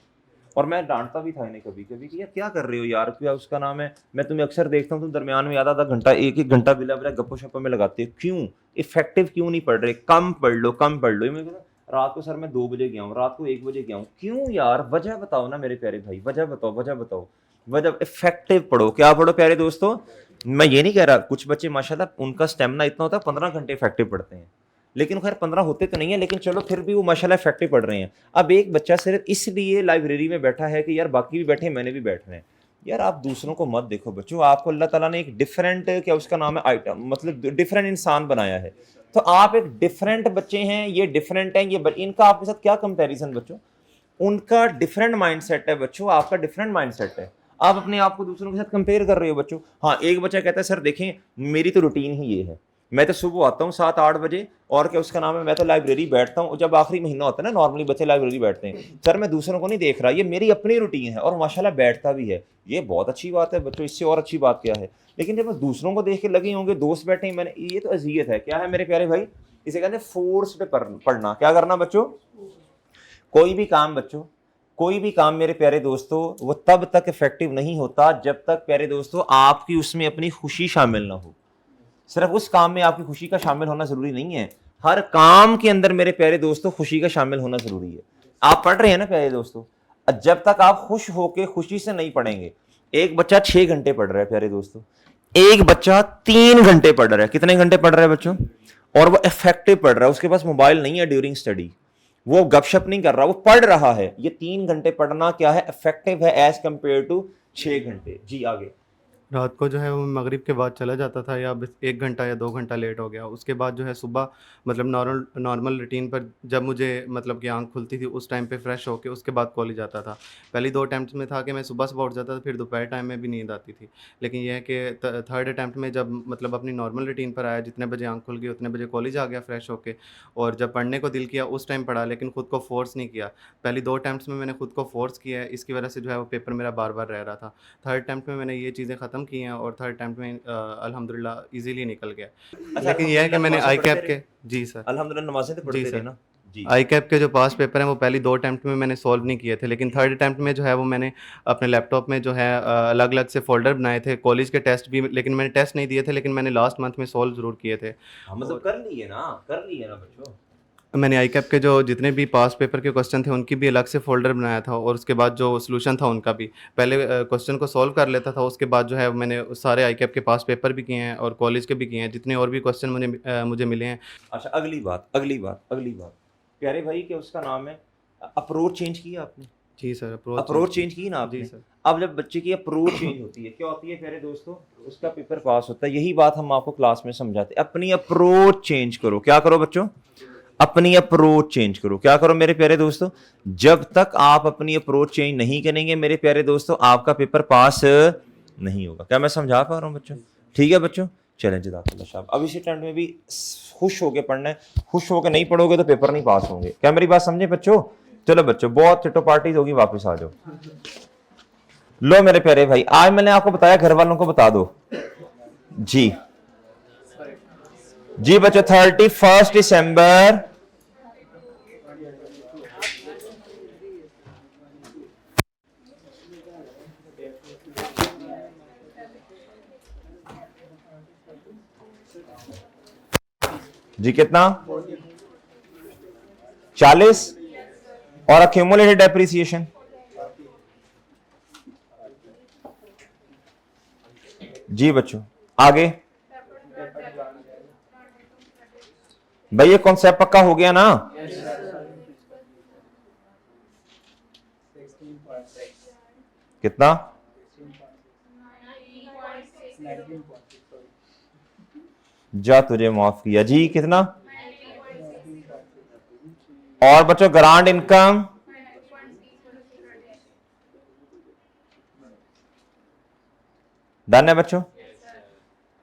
और मैं डांटता भी था इन्हें कभी कभी कि यार क्या कर रहे हो यार, क्या उसका नाम है, मैं तुम्हें अक्सर देखता हूँ तुम दरमियान में आधा आधा घंटा, एक एक घंटा बिला बिला गप्पो शप्पो में लगाते हो, क्यों? इफेक्टिव क्यों नहीं पढ़ रहे? कम पढ़ लो, कम पढ़ लो। ये मैं कहता, रात को सर मैं 2 बजे गया हूँ, रात को 1 बजे गया हूँ, क्यों यार? वजह बताओ ना मेरे प्यारे भाई, वजह बताओ, वजह बताओ, वजह। इफेक्टिव पढ़ो। क्या पढ़ो प्यारे दोस्तों? मैं ये नहीं कह रहा, कुछ बच्चे माशाल्लाह उनका स्टेमिना इतना होता है 15 घंटे इफेक्टिव पढ़ते हैं, लेकिन खैर 15 होते तो नहीं है, लेकिन चलो फिर भी वो माशाल्लाह इफेक्टिव पढ़ रहे हैं। अब एक बच्चा सिर्फ इसलिए लाइब्रेरी में बैठा है कि यार बाकी भी बैठे, मैंने भी बैठना है। यार आप दूसरों को मत देखो बच्चों, आपको अल्लाह ताला ने एक डिफरेंट, क्या उसका नाम है, आइटम, मतलब डिफरेंट इंसान बनाया है। तो आप एक डिफरेंट बच्चे हैं, ये डिफरेंट हैं, इनका आपके साथ क्या कंपैरिजन बच्चों? उनका डिफरेंट माइंडसेट है बच्चों, आपका डिफरेंट माइंडसेट है। आप अपने आप को दूसरों के साथ कंपेयर कर रहे हो बच्चों। हाँ, एक बच्चा कहता है सर देखें मेरी तो रूटीन ही ये है, मैं तो सुबह आता हूँ 7-8 बजे, और क्या उसका नाम है, मैं तो लाइब्रेरी बैठता हूँ। जब आखिरी महीना होता है ना, नॉर्मली बच्चे लाइब्रेरी बैठते हैं, सर मैं दूसरों को नहीं देख रहा, ये मेरी अपनी रूटीन है, और माशाल्लाह बैठता भी है। ये बहुत अच्छी बात है बच्चों, इससे और अच्छी बात क्या है? लेकिन जब मैं दूसरों को देख के लगे होंगे, दोस्त बैठे हैं, मैंने, ये तो अजियत है। क्या है मेरे प्यारे भाई? इसे कहते हैं फोर्स पे पढ़ना। क्या करना बच्चों? कोई भी काम बच्चों, कोई भी काम मेरे प्यारे दोस्तों, वो तब तक इफेक्टिव नहीं होता जब तक प्यारे दोस्तों आपकी उसमें अपनी खुशी शामिल ना हो। सिर्फ उस काम में आपकी खुशी का शामिल होना जरूरी नहीं है, हर काम के अंदर मेरे प्यारे दोस्तों खुशी का शामिल होना जरूरी है। आप पढ़ रहे हैं ना प्यारे दोस्तों, जब तक आप खुश होकर खुशी से नहीं पढ़ेंगे। एक बच्चा 6 घंटे पढ़ रहा है प्यारे दोस्तों, एक बच्चा 3 घंटे पढ़ रहा है। कितने घंटे पढ़ रहा है बच्चों? और वो इफेक्टिव पढ़ रहा है, उसके पास मोबाइल नहीं है ड्यूरिंग स्टडी, वो गपशप नहीं कर रहा, वो पढ़ रहा है। ये 3 घंटे पढ़ना क्या है, इफेक्टिव है एज कंपेयर टू 6 घंटे। जी आगे। रात को जो है वो मगरिब के बाद चला जाता था, या बस 1 घंटा या 2 घंटा लेट हो गया, उसके बाद जो है सुबह मतलब नॉर्मल रूटीन पर जब मुझे मतलब कि आँख खुलती थी उस टाइम पे फ्रेश होके उसके बाद कॉलेज जाता था। पहली 2 अटेम्प्ट्स में था कि मैं सुबह-सुबह उठ जाता था, फिर दोपहर टाइम में भी नींद आती थी। लेकिन ये है कि थर्ड अटेम्प्ट में जब मतलब अपनी नॉर्मल रूटीन पर आया, जितने बजे आँख खुल गई उतने बजे कॉलेज आ गया फ्रेश होके, और जब पढ़ने को दिल किया उस टाइम पढ़ा, लेकिन खुद को फ़ोर्स नहीं किया। पहली 2 अटेम्प्ट्स में मैंने खुद को फ़ोर्स किया है, इसकी वजह से जो है वो पेपर मेरा बार-बार रह रहा था। थर्ड अटेम्प्ट में मैंने ये चीज़ें ख़त्म की हैं, और थर्ड अटेम्प्ट में अल्हम्दुलिल्लाह ईज़िली निकल गया। अच्छा, लेकिन ये है कि अल्हम्दुलिल्लाह मैंने नमाज़ें आई पढ़ते कैप रहे? के, जी सर। अल्हम्दुलिल्लाह नमाज़ें तो जी पढ़ते रहे सर। ना? जी। आई कैप के जो पास पेपर हैं वो पहली 2 अटेम्प्ट में मैंने सॉल्व नहीं किए थे, लेकिन थर्ड अटेम्प्ट में जो है वो मैंने अपने लैपटॉप में जो है अलग-अलग से फ़ोल्डर बनाए थे, कॉलेज के टेस्ट भी, लेकिन मैंने टेस्ट नहीं दिए थे, लेकिन मैंने लास्ट मंथ में सॉल्व ज़रूर किए थे। हाँ, मतलब और कर लिए ना बच्चों। मैंने आई कैप के जो जितने भी पास पेपर के क्वेश्चन थे उनकी भी अलग से फ़ोल्डर बनाया था, और उसके बाद जो सॉल्यूशन था उनका भी। पहले क्वेश्चन को सॉल्व कर लेता था, उसके बाद जो है मैंने सारे आई कैप के पास पेपर भी किए हैं और कॉलेज के भी किए हैं, जितने और भी क्वेश्चन मुझे मिले हैं। अच्छा, अगली बात प्यारे भाई, क्या उसका नाम है, अप्रोच चेंज किया आपने? जी सर, अप्रोच चेंज की ना जी आपने? सर। अब जब बच्चे की अप्रोच चेंज होती है, क्या होती है प्यारे दोस्तों, उसका पेपर पास होता है। यही बात हम आपको क्लास में समझाते हैं, अपनी अप्रोच चेंज करो। क्या करो बच्चों? अपनी अप्रोच चेंज करो। क्या करो मेरे प्यारे दोस्तों? जब तक आप अपनी अप्रोच चेंज नहीं करेंगे मेरे प्यारे दोस्तों, आपका पेपर पास नहीं होगा। क्या मैं समझा पा रहा हूँ बच्चों? ठीक है बच्चों, चलें जज़ाकल्लाह शाबाश। अब इसी टाइम में भी खुश होके पढ़ना है, खुश होके नहीं पढ़ोगे तो पेपर नहीं पास होंगे। क्या मेरी बात समझे बच्चों? चलो बच्चों, बहुत चिट्टो पार्टीज होगी, वापस आ जाओ। लो मेरे प्यारे भाई, आज मैंने आपको बताया, घर वालों को बता दो जी। जी बच्चों, 31 दिसंबर जी, कितना 40 और अक्यूमुलेटेड डेप्रिसिएशन जी बच्चों आगे। भाई ये कॉन्सेप्ट पक्का हो गया ना? कितना? जा तुझे माफ किया जी। कितना? और बच्चों ग्रांड इनकम डन है बच्चों।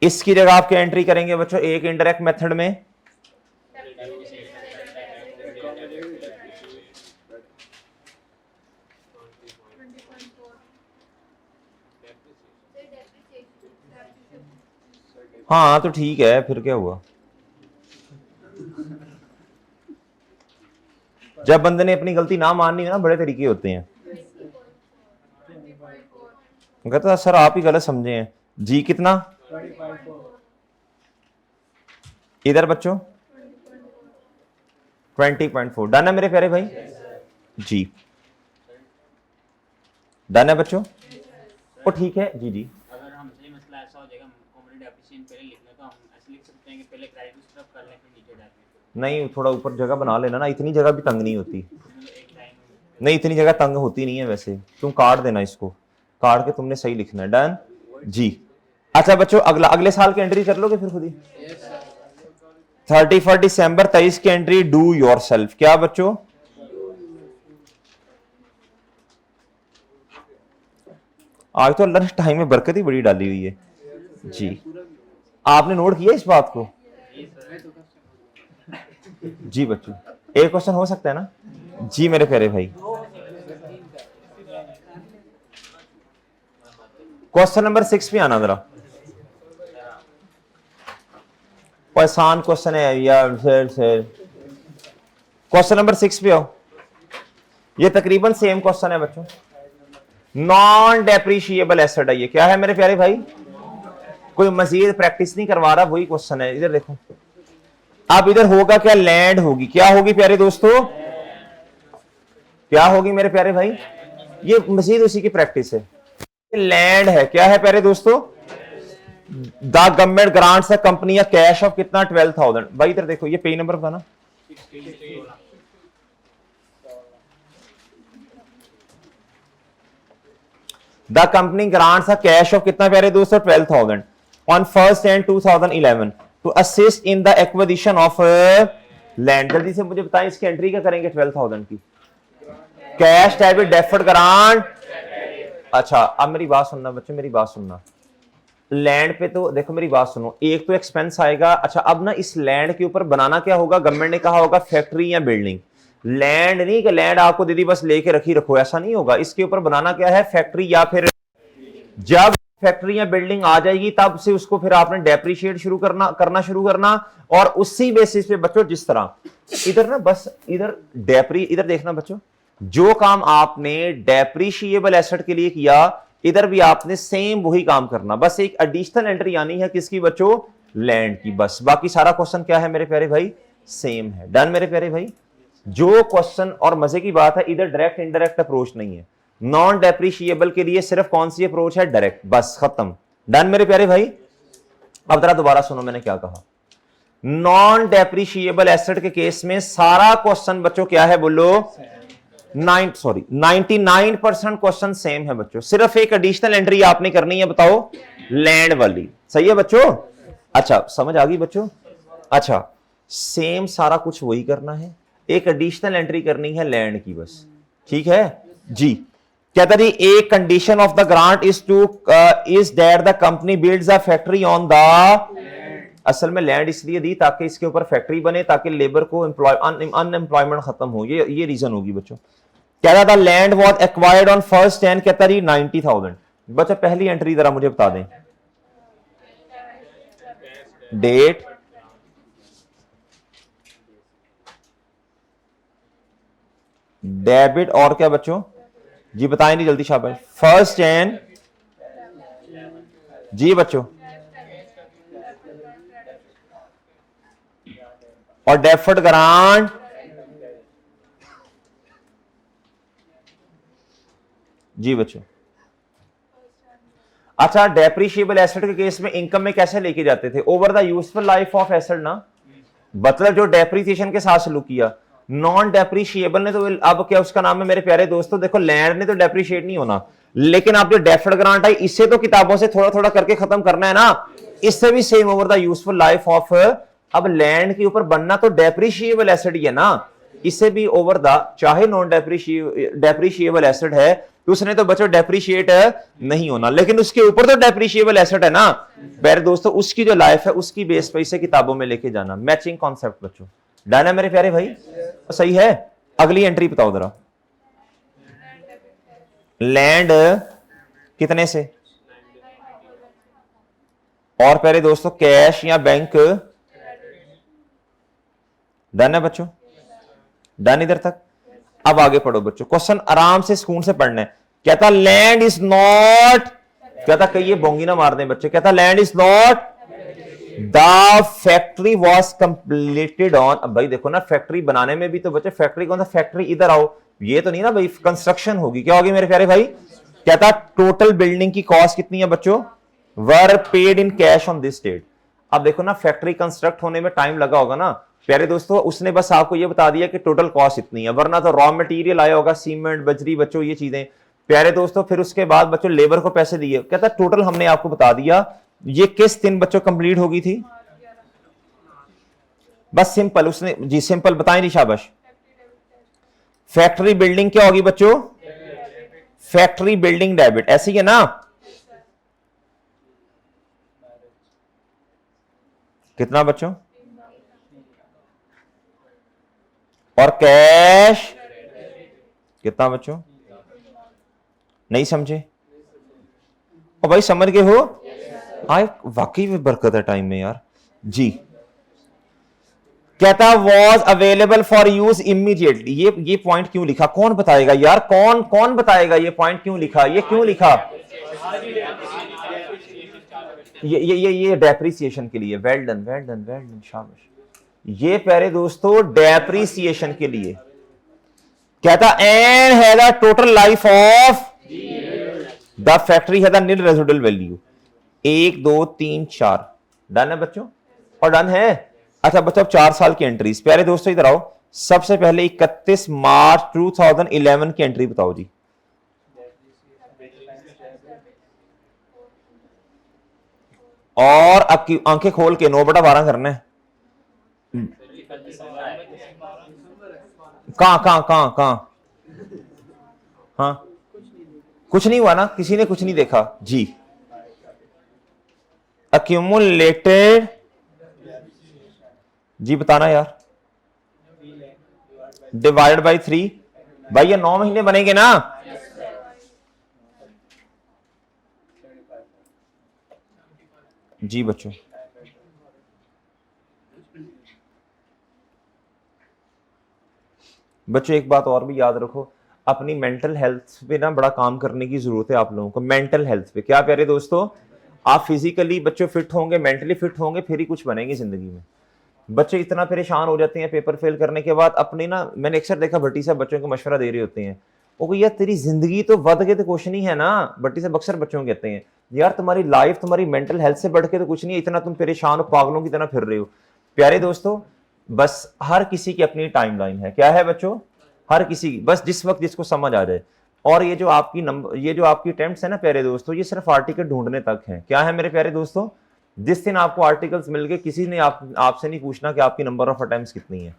इसकी जगह आप क्या एंट्री करेंगे बच्चों एक इनडायरेक्ट मेथड में? हाँ तो ठीक है, फिर क्या हुआ? जब बंदे ने अपनी गलती ना माननी है ना, बड़े तरीके होते हैं। कहता था सर आप ही गलत समझे हैं जी। कितना? इधर बच्चों 20.4 डन है मेरे प्यारे भाई जी। डन है बच्चों? ओ ठीक है जी जी। अगर हमसे मसला ऐसा हो जाएगा कॉम्पोनेंट डेप्रिसिएशन पहले लिखना, तो हम ऐसे लिख सकते हैं कि पहले क्रेडिट उस तरफ कर लें फिर नीचे डेबिट। नहीं थोड़ा ऊपर जगह बना लेना ना, इतनी जगह भी तंग नहीं होती। एक लाइन नहीं इतनी जगह तंग होती नहीं है वैसे। तुम काट देना इसको, काट के तुमने सही लिखना है। डन जी। अच्छा बच्चों अगले साल की एंट्री कर लोगे फिर खुद ही? 31 दिसंबर 23 की एंट्री डू योर सेल्फ। क्या बच्चों? आज तो लंच टाइम में बरकत ही बड़ी डाली हुई है जी। आपने नोट किया इस बात को जी बच्चों? एक क्वेश्चन हो सकता है ना जी मेरे प्यारे भाई? क्वेश्चन नंबर 6 पे आना जरा। आसान क्वेश्चन है यार। क्वेश्चन नंबर 6 पे आओ। ये तकरीबन सेम क्वेश्चन है बच्चों। नॉन डेप्रिशिएबल एसेट है ये। क्या है मेरे प्यारे भाई? कोई मजीद प्रैक्टिस नहीं करवा रहा, वही क्वेश्चन है। इधर देखो, अब इधर होगा क्या? लैंड होगी। क्या होगी प्यारे दोस्तों? क्या होगी मेरे प्यारे भाई? ये मजीद उसी की प्रैक्टिस है। लैंड है। क्या है प्यारे दोस्तों? The government grants a company cash of कितना? 12,000। भाई इधर देखो, ये पेज नंबर बताना। The company grants a cash of कितना प्यारे दोस्तों? 12,000 on 1 Jan 2011 to assist in the acquisition of land. जल्दी से मुझे बताएं इसकी एंट्री क्या करेंगे 12,000 की? Cash debit deferred grant. अच्छा अब मेरी बात सुनना बच्चों, मेरी बात सुनना। लैंड पे तो देखो मेरी बात सुनो, एक तो एक्सपेंस आएगा। अच्छा अब ना इस लैंड के ऊपर बनाना क्या होगा? गवर्नमेंट ने कहा होगा फैक्ट्री या बिल्डिंग। लैंड नहीं कि लैंड आपको दीदी बस लेके रखी रखो, ऐसा नहीं होगा। इसके ऊपर बनाना क्या है? फैक्ट्री या फिर जब फैक्ट्री या बिल्डिंग आ जाएगी तब से उसको फिर आपने डेप्रिशिएट करना शुरू करना। और उसी बेसिस पे बच्चों जिस तरह इधर ना बस इधर देखना बच्चों, जो काम आपने डेप्रिशिएबल एसेट के लिए किया इधर भी आपने सेम वही काम करना। बस एक एडिशनल एंट्री आनी है किसकी बच्चों? लैंड की। बस बाकी सारा क्वेश्चन क्या है मेरे प्यारे भाई? सेम है। डन मेरे प्यारे भाई? जो क्वेश्चन और मजे की बात है इधर डायरेक्ट इनडायरेक्ट अप्रोच नहीं है। नॉन डेप्रिशिएबल के लिए सिर्फ कौन सी अप्रोच है? डायरेक्ट। बस खत्म। डन मेरे प्यारे भाई? अब जरा दोबारा सुनो मैंने क्या कहा। नॉन डेप्रिशिएबल एसेट के केस में सारा क्वेश्चन बच्चों क्या है बोलो? 99% क्वेश्चन सेम है बच्चों। सिर्फ एक एडिशनल एंट्री आपने करनी है, बताओ? लैंड वाली। सही है बच्चों? अच्छा समझ आ गई बच्चों? अच्छा सेम सारा कुछ वही करना है, एक एडिशनल एंट्री करनी है लैंड की बस। ठीक है जी। कहता जी एक condition of the grant is that the company builds a factory on the. असल में लैंड इसलिए दी ताकि इसके ऊपर फैक्ट्री बने, ताकि लेबर को अनएम्प्लॉयमेंट खत्म हो। ये रीजन होगी बच्चों। कहता था land was acquired on 1 Jan। कहता जी 90,000। बच्चों पहली एंट्री जरा मुझे बता दें, डेट, डेबिट और क्या बच्चों जी? बताएं नहीं जल्दी शाबाश। 1 Jan जी बच्चों, और डेफर्ड ग्रांट जी बच्चों। अच्छा, डेप्रिशिएबल एसेट के केस में इनकम में कैसे लेके जाते थे? Over the useful life of asset ना, मतलब जो डेप्रिसिएशन के साथ सलूक किया। नॉन डेप्रिशिएबल ने तो अब क्या उसका नाम है मेरे प्यारे दोस्तों, देखो लैंड ने तो डेप्रिशिएट नहीं होना, लेकिन आप जो डेफर्ड ग्रांट है इससे तो किताबों से थोड़ा थोड़ा करके खत्म करना है ना, इससे भी same over the useful life of. अब लैंड के ऊपर बनना तो डेप्रिशिएबल एसेट ही है ना, इससे भी ओवर द, चाहे नॉन डेप्रिशिएबल एसेट है तो उसने तो बच्चों डेप्रिशिएट नहीं होना, लेकिन उसके ऊपर तो डेप्रिशिएबल एसेट है ना प्यारे दोस्तों, उसकी जो लाइफ है उसकी बेस पे इसे किताबों में लेके जाना। मैचिंग कॉन्सेप्ट बच्चों, डन है मेरे प्यारे भाई? तो सही है। अगली एंट्री बताओ जरा, लैंड कितने से, और प्यारे दोस्तों कैश या बैंक, डन है बच्चों? डन इधर तक? अब आगे पढ़ो बच्चों, क्वेश्चन आराम से सुकून से पढ़ना है। कहता लैंड इज नॉट, कहता कहीं ये बोंगी ना मार दें बच्चे, कहता land is not the factory was completed on. अब भाई देखो ना, फैक्ट्री बनाने में भी तो बच्चे फैक्ट्री कौन सा, फैक्ट्री इधर आओ, ये तो नहीं ना भाई कंस्ट्रक्शन होगी, क्या होगी मेरे प्यारे भाई? कहता टोटल बिल्डिंग की कॉस्ट कितनी है बच्चों, were paid in cash on this date. अब देखो ना, फैक्ट्री कंस्ट्रक्ट होने में टाइम लगा होगा ना प्यारे दोस्तों, उसने बस आपको ये बता दिया कि टोटल कॉस्ट इतनी है, वरना तो रॉ मटेरियल आया होगा, सीमेंट बजरी बच्चों ये चीजें प्यारे दोस्तों, फिर उसके बाद बच्चों लेबर को पैसे दिए। कहता टोटल हमने आपको बता दिया, ये किस दिन बच्चों कंप्लीट होगी थी, बस सिंपल उसने जी सिंपल बताएं जी, शाबाश। फैक्ट्री बिल्डिंग क्या होगी बच्चों, फैक्ट्री बिल्डिंग डेबिट, ऐसी है ना? कितना बच्चों, और कैश कितना बच्चों, नहीं समझे? और भाई समझ गए हो? आए वाकई में बरकत है टाइम में यार जी। कहता was available for use immediately, ये पॉइंट क्यों लिखा, कौन बताएगा यार, कौन बताएगा ये पॉइंट क्यों लिखा, ये क्यों लिखा? ये डेप्रिसिएशन के लिए, well done well done well done, शाबाश। ये प्यारे दोस्तों डेप्रिसिएशन के लिए। कहता and has a total life of the factory has a nil residual value, 1 2 3 4, done है बच्चों? और डन है। अच्छा बच्चों, अब 4 साल की एंट्रीज, प्यारे दोस्तों इधर आओ, सबसे पहले 31 मार्च 2011 की एंट्री बताओ जी। और अब आंखें खोल के 9/12 करना है। कहां हाँ, कुछ नहीं हुआ ना, किसी ने कुछ नहीं देखा जी। अक्यूमुलेटेड जी, बताना यार, डिवाइड बाई 3, भाई ये 9 महीने बनेंगे ना? जी बच्चों, बच्चों एक बात और भी याद रखो, अपनी मेंटल हेल्थ पे ना बड़ा काम करने की जरूरत है आप लोगों को। मेंटल हेल्थ पे क्या प्यारे दोस्तों, आप फिजिकली बच्चों फिट होंगे, मेंटली फिट होंगे, फिर ही कुछ बनेंगे जिंदगी में। बच्चे इतना परेशान हो जाते हैं पेपर फेल करने के बाद, अपने ना, मैंने अक्सर देखा भट्टी साहब बच्चों को मशवरा दे रहे होते हैं, वो यार तेरी जिंदगी तो वध के तो कुछ नहीं है ना, भट्टी साहब अक्सर बच्चों को कहते हैं यार तुम्हारी लाइफ तुम्हारी मेंटल हेल्थ से बढ़ के तो कुछ नहीं है, इतना तुम परेशान हो, पागलों की तरह फिर रहे हो। प्यारे दोस्तों बस हर किसी की अपनी टाइमलाइन है, क्या है बच्चों, हर किसी की, बस जिस वक्त जिसको समझ आ जाए। और ये जो आपकी अटेम्प्ट्स है ना प्यारे दोस्तों, ये सिर्फ आर्टिकल ढूंढने तक है। क्या है मेरे प्यारे दोस्तों, जिस दिन आपको आर्टिकल्स मिल गए, किसी ने आपसे नहीं पूछना कि आपकी नंबर ऑफ अटेम्प्ट्स कितनी है।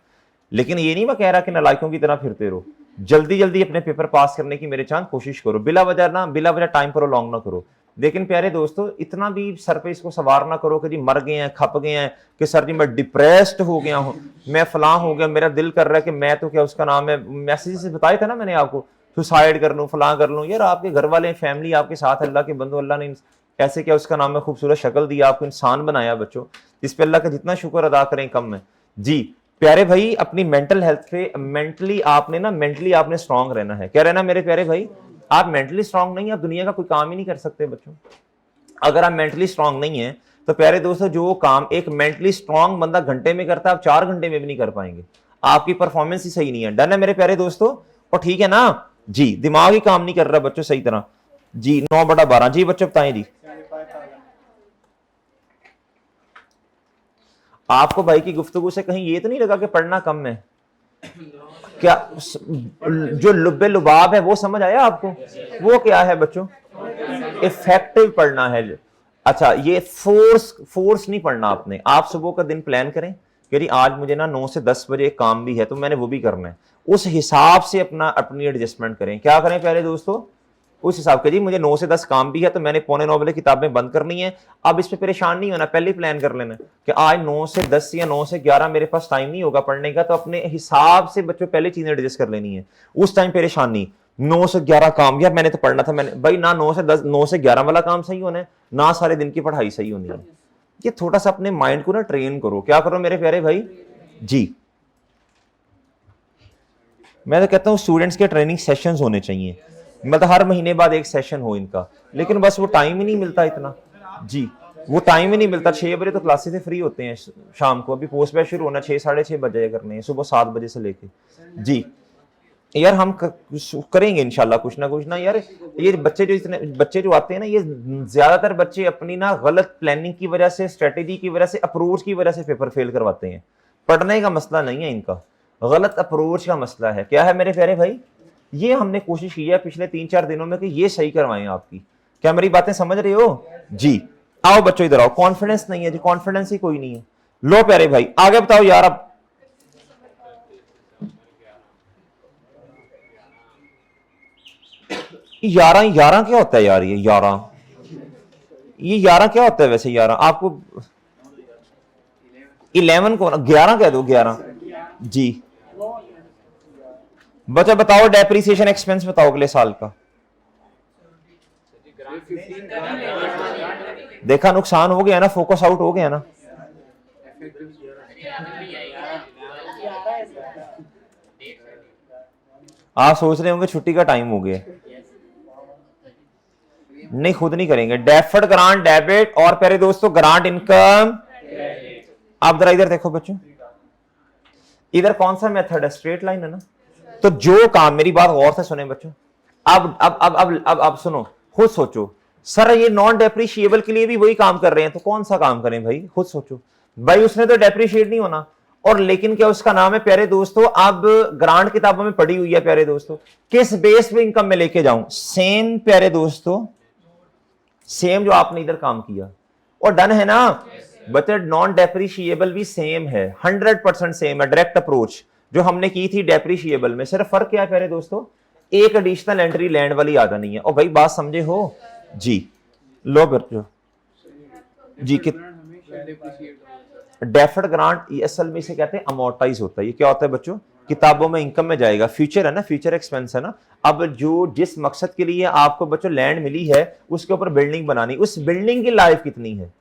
लेकिन ये नहीं मैं कह रहा कि नालायकों की तरह फिरते रहो, जल्दी जल्दी अपने पेपर पास करने की मेरे चांद कोशिश करो, बिला वजह टाइम पर लॉन्ग ना करो। लेकिन प्यारे दोस्तों इतना भी सर पे इसको सवार ना करो कि जी मर गए हैं, खप गए हैं, कि सर जी मैं डिप्रेस्ड हो गया हूं, मैं फलां हो गया, मेरा दिल कर रहा है कि मैं तो क्या उसका नाम है, मैसेज से बताया था ना मैंने आपको, सुसाइड कर लूं, फलां कर लूं। यार आपके घर वाले फैमिली आपके साथ, अल्लाह के बंदो, अल्लाह ने ऐसे क्या उसका नाम है खूबसूरत शक्ल दी, आपको इंसान बनाया बच्चों, इस पे अल्लाह का जितना शुक्र अदा करें कम है जी। प्यारे भाई अपनी मेंटल हेल्थ पे मेंटली आपने स्ट्रांग रहना है। क्या रहना मेरे प्यारे भाई, आप मेंटली स्ट्रांग नहीं है आप दुनिया का कोई काम ही नहीं कर सकते बच्चों। अगर आप मेंटली स्ट्रांग नहीं है तो प्यारे दोस्तों जो काम एक मेंटली स्ट्रांग बंदा घंटे में करता है आप 4 घंटे में भी नहीं कर पाएंगे, आपकी परफॉर्मेंस ही सही नहीं है। डन है मेरे प्यारे दोस्तों, और ठीक है ना? जी, दिमाग ही काम नहीं कर रहा बच्चों सही तरह। जी 9/12। जी बच्चों बताएं जी। आपको भाई की गुफ्तगू से कहीं ये तो नहीं लगा कि पढ़ना कम है? क्या जो लुब्बे लुबाब है वो समझ आया आपको? वो क्या है बच्चों? इफेक्टिव पढ़ना है। अच्छा, ये फोर्स नहीं पढ़ना आपने। आप सुबह का दिन प्लान करें कि जी आज मुझे ना 9 से 10 बजे एक काम भी है तो मैंने वो भी करना है, उस हिसाब से अपनी एडजस्टमेंट करें। क्या करें प्यारे दोस्तों? उस हिसाब के जी मुझे 9 से 10 काम भी है तो मैंने 8:45 बजे किताबें बंद करनी है। अब इस पे परेशान नहीं होना, पहले ही प्लान कर लेना कि आज 9 से 10 या 9 से 11 मेरे पास टाइम नहीं होगा पढ़ने का, तो अपने हिसाब से बच्चों पहले चीजें एडजस्ट कर लेनी है। उस टाइम परेशान नहीं। 9 से 11 काम यार मैंने तो पढ़ना था, मैंने भाई ना 9 से 11 वाला काम सही होना है, ना सारे दिन की पढ़ाई सही होनी है। ये थोड़ा सा अपने माइंड को ना ट्रेन करो। क्या करो मेरे प्यारे भाई जी? मैं तो कहता हूं स्टूडेंट्स के ट्रेनिंग सेशंस होने चाहिए, मतलब हर महीने बाद एक सेशन हो इनका, लेकिन बस वो टाइम ही नहीं मिलता इतना। जी वो टाइम ही नहीं मिलता। 6 बजे तो क्लासेस से फ्री होते हैं शाम को, अभी पोस्ट बैच शुरू होना 6 साढ़े 6 बजे करने हैं, सुबह 7 बजे से लेके। जी यार हम करेंगे इंशाल्लाह कुछ ना यार। ये बच्चे जो आते हैं ना, ये ज्यादातर बच्चे अपनी ना गलत प्लानिंग की वजह से, स्ट्रेटेजी की वजह से, अप्रोच की वजह से पेपर फेल करवाते हैं। पढ़ने का मसला नहीं है इनका, गलत अप्रोच का मसला है। क्या है मेरे प्यारे भाई? ये हमने कोशिश की है पिछले 3-4 दिनों में कि ये सही करवाएं आपकी। क्या मेरी बातें समझ रहे हो जी? आओ बच्चों इधर आओ। कॉन्फिडेंस नहीं है जी, कॉन्फिडेंस ही कोई नहीं है। लो प्यारे भाई आगे बताओ यार। अब 11 क्या होता है यार? ये 11 क्या होता है वैसे? 11 आपको 11 को 11 कह दो। 11 जी बच्चा बताओ। डेप्रिसिएशन एक्सपेंस बताओ अगले साल का। देखा नुकसान हो गया ना, फोकस आउट हो गया ना। आप सोच रहे होंगे छुट्टी का टाइम हो गया। नहीं खुद नहीं करेंगे। डेफर्ड ग्रांट डेबिट और प्यारे दोस्तों ग्रांट इनकम। आप जरा इधर देखो बच्चों, इधर कौन सा मेथड है? स्ट्रेट लाइन है ना। तो जो काम, मेरी बात गौर से सुने बच्चों, अब सुनो, खुद सोचो। सर ये नॉन डेप्रिशिएबल के लिए भी वही काम कर रहे हैं, तो कौन सा काम करें भाई? खुद सोचो भाई। उसने तो डेप्रिशिएट नहीं होना, और लेकिन क्या उसका नाम है प्यारे दोस्तों? अब ग्रांट किताबों में पड़ी हुई है प्यारे दोस्तों। किस बेस पे इनकम में लेके जाऊं? सेम प्यारे दोस्तों, सेम जो आपने इधर काम किया और डन है ना बच्चे। नॉन डेप्रिशिएबल भी सेम है, 100% सेम है। डायरेक्ट अप्रोच जो हमने की थी डेप्रिशिएबल में, सिर्फ फर्क क्या है प्यारे दोस्तों? एक एडिशनल एंट्री लैंड वाली आ जानी है। और भाई बात समझे हो जी? लो बच्चों जी, डेफर्ड ग्रांट असल में इसे कहते हैं अमोर्टाइज होता है। ये क्या होता है बच्चों? किताबों में इनकम में जाएगा, फ्यूचर है ना, फ्यूचर एक्सपेंस है ना। अब जो जिस मकसद के लिए आपको बच्चों लैंड मिली है उसके ऊपर बिल्डिंग बनानी, उस बिल्डिंग की लाइफ कितनी है?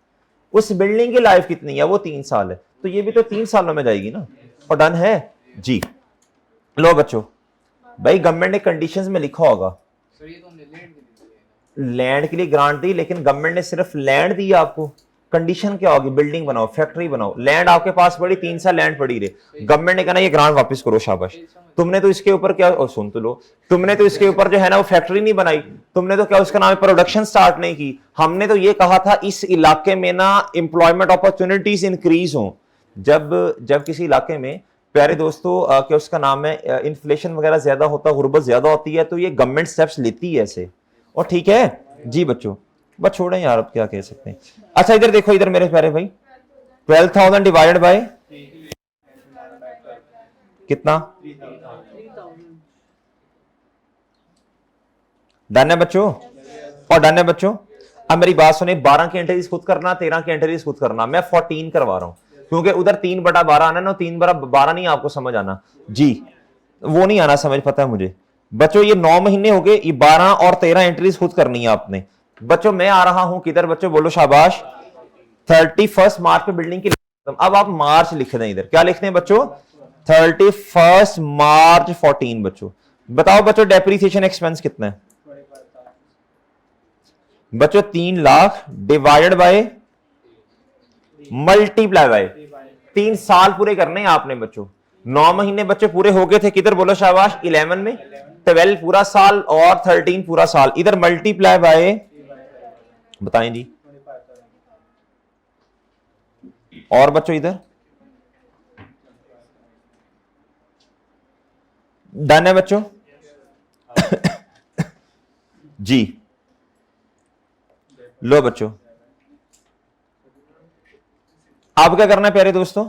उस बिल्डिंग की लाइफ कितनी है? वो 3 साल है, तो ये भी तो 3 सालों में जाएगी ना। और डन है जी। लो बच्चों भाई गवर्नमेंट ने कंडीशंस में लिखा होगा लैंड के लिए ग्रांट दी, लेकिन गवर्नमेंट ने सिर्फ लैंड दी आपको। कंडीशन क्या होगी? बिल्डिंग बनाओ, फैक्ट्री बनाओ। लैंड आपके पास पड़ी, 3 साल लैंड पड़ी रहे, गवर्नमेंट ने कहना ये ग्रांट वापस करो, शाबाश। तुमने तो इसके ऊपर क्या, और सुन तो लो, तुमने तो इसके ऊपर जो है ना वो फैक्ट्री नहीं बनाई, तुमने तो क्या उसका नाम है प्रोडक्शन स्टार्ट नहीं की। हमने तो ये कहा था इस इलाके में ना एम्प्लॉयमेंट अपॉर्चुनिटीज इंक्रीज हो। जब किसी इलाके में प्यारे दोस्तों क्या उसका नाम है इन्फ्लेशन वगैरह ज्यादा होता, गुर्बत ज्यादा होती है, तो ये गवर्नमेंट स्टेप्स लेती है ऐसे। और ठीक है जी बच्चों, बस छोड़ें यार, अब क्या कह सकते हैं। अच्छा इधर देखो, इधर मेरे प्यारे भाई 12,000 डिवाइडेड बाय कितना? डन है बच्चों? और डन है बच्चों? अब मेरी बात सुने, 12 की एंट्रीज खुद करना, 13 की एंट्रीज खुद करना। मैं 14 करवा रहा हूं क्योंकि उधर 3/12 आना ना, 3/12 नहीं आपको समझ आना जी, वो नहीं आना समझ, पता है मुझे बच्चों। ये 9 महीने हो गए, ये 12 और 13 एंट्रीज खुद करनी है आपने बच्चों। मैं आ रहा हूं किधर बच्चों? बोलो शाबाश। 31 मार्च पे बिल्डिंग की। अब आप मार्च लिख दें इधर। क्या लिखते हैं बच्चों? 31 मार्च 14 बच्चों। बताओ बच्चों डेप्रिसिएशन एक्सपेंस कितना है बच्चों? 3 lakh divided by multiply by 3 साल पूरे करने हैं आपने बच्चों। 9 महीने बच्चे पूरे हो गए थे किधर? बोलो शाबाश। 11 में 12 पूरा साल और 13 पूरा साल, इधर मल्टीप्लाई बाय, बताएं जी। और बच्चों इधर डन है बच्चों? जी लो बच्चों, अब क्या करना है प्यारे दोस्तों?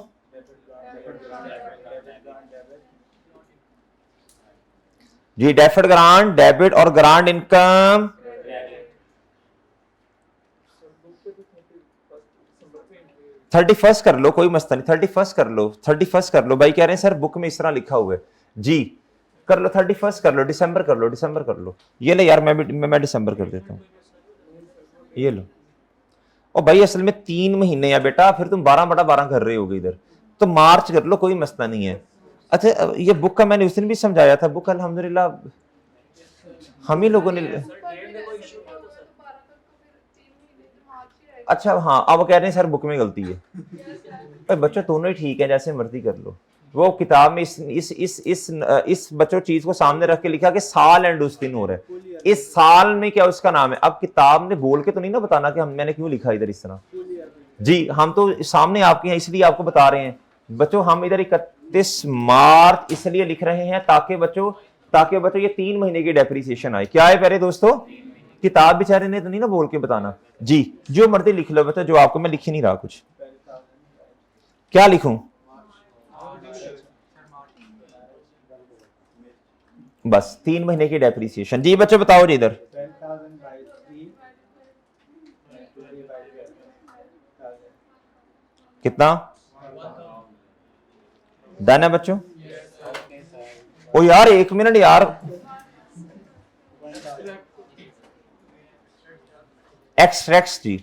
जी डेफर्ड ग्रांट, डेबिट और ग्रांट इनकम। थर्टी फर्स्ट कर लो, कोई मसला नहीं, 31 कर लो, 31 कर लो। भाई कह रहे हैं सर बुक में इस तरह लिखा हुआ है जी, कर लो 31 कर लो, दिसंबर कर लो, दिसंबर कर लो। ये ले यार, मैं दिसंबर कर देता हूँ, ये लो। और भाई असल में 3 महीने या बेटा, फिर तुम 12/12 कर रहे होगे इधर, तो मार्च कर लो, कोई मसला नहीं है। अच्छा ये बुक का मैंने उस दिन भी समझाया था, बुक अल्हम्दुलिल्लाह हम ही लोगों ने, अच्छा हाँ, अब कह रहे हैं सर बुक में गलती है। भाई बच्चों दोनों ही ठीक है, जैसे मर्जी कर लो। वो किताब में इस बच्चों चीज को सामने रख के लिखा कि साल एंड उस दिन हो रहा है, इस साल में क्या उसका नाम है। अब किताब ने बोल के तो नहीं ना बताना कि मैंने क्यों लिखा इधर इस तरह जी, हम तो सामने आपके हैं इसलिए आपको बता रहे हैं बच्चों। हम इधर 31 मार्च इसलिए लिख रहे हैं ताकि बच्चों ये 3 महीने की डेप्रिसिएशन आए। क्या है प्यारे दोस्तों? किताब बेचारे ने तो नहीं ना बोल के बताना जी, जो मर्जी लिख लो बच्चों, जो आपको, मैं लिख ही नहीं रहा कुछ। क्या लिखूं? बस 3 महीने की डेप्रिसिएशन जी। बच्चों बताओ जी इधर, कितना डन है बच्चों? ओ यार 1 मिनट यार, एक्सट्रैक्ट्स जी।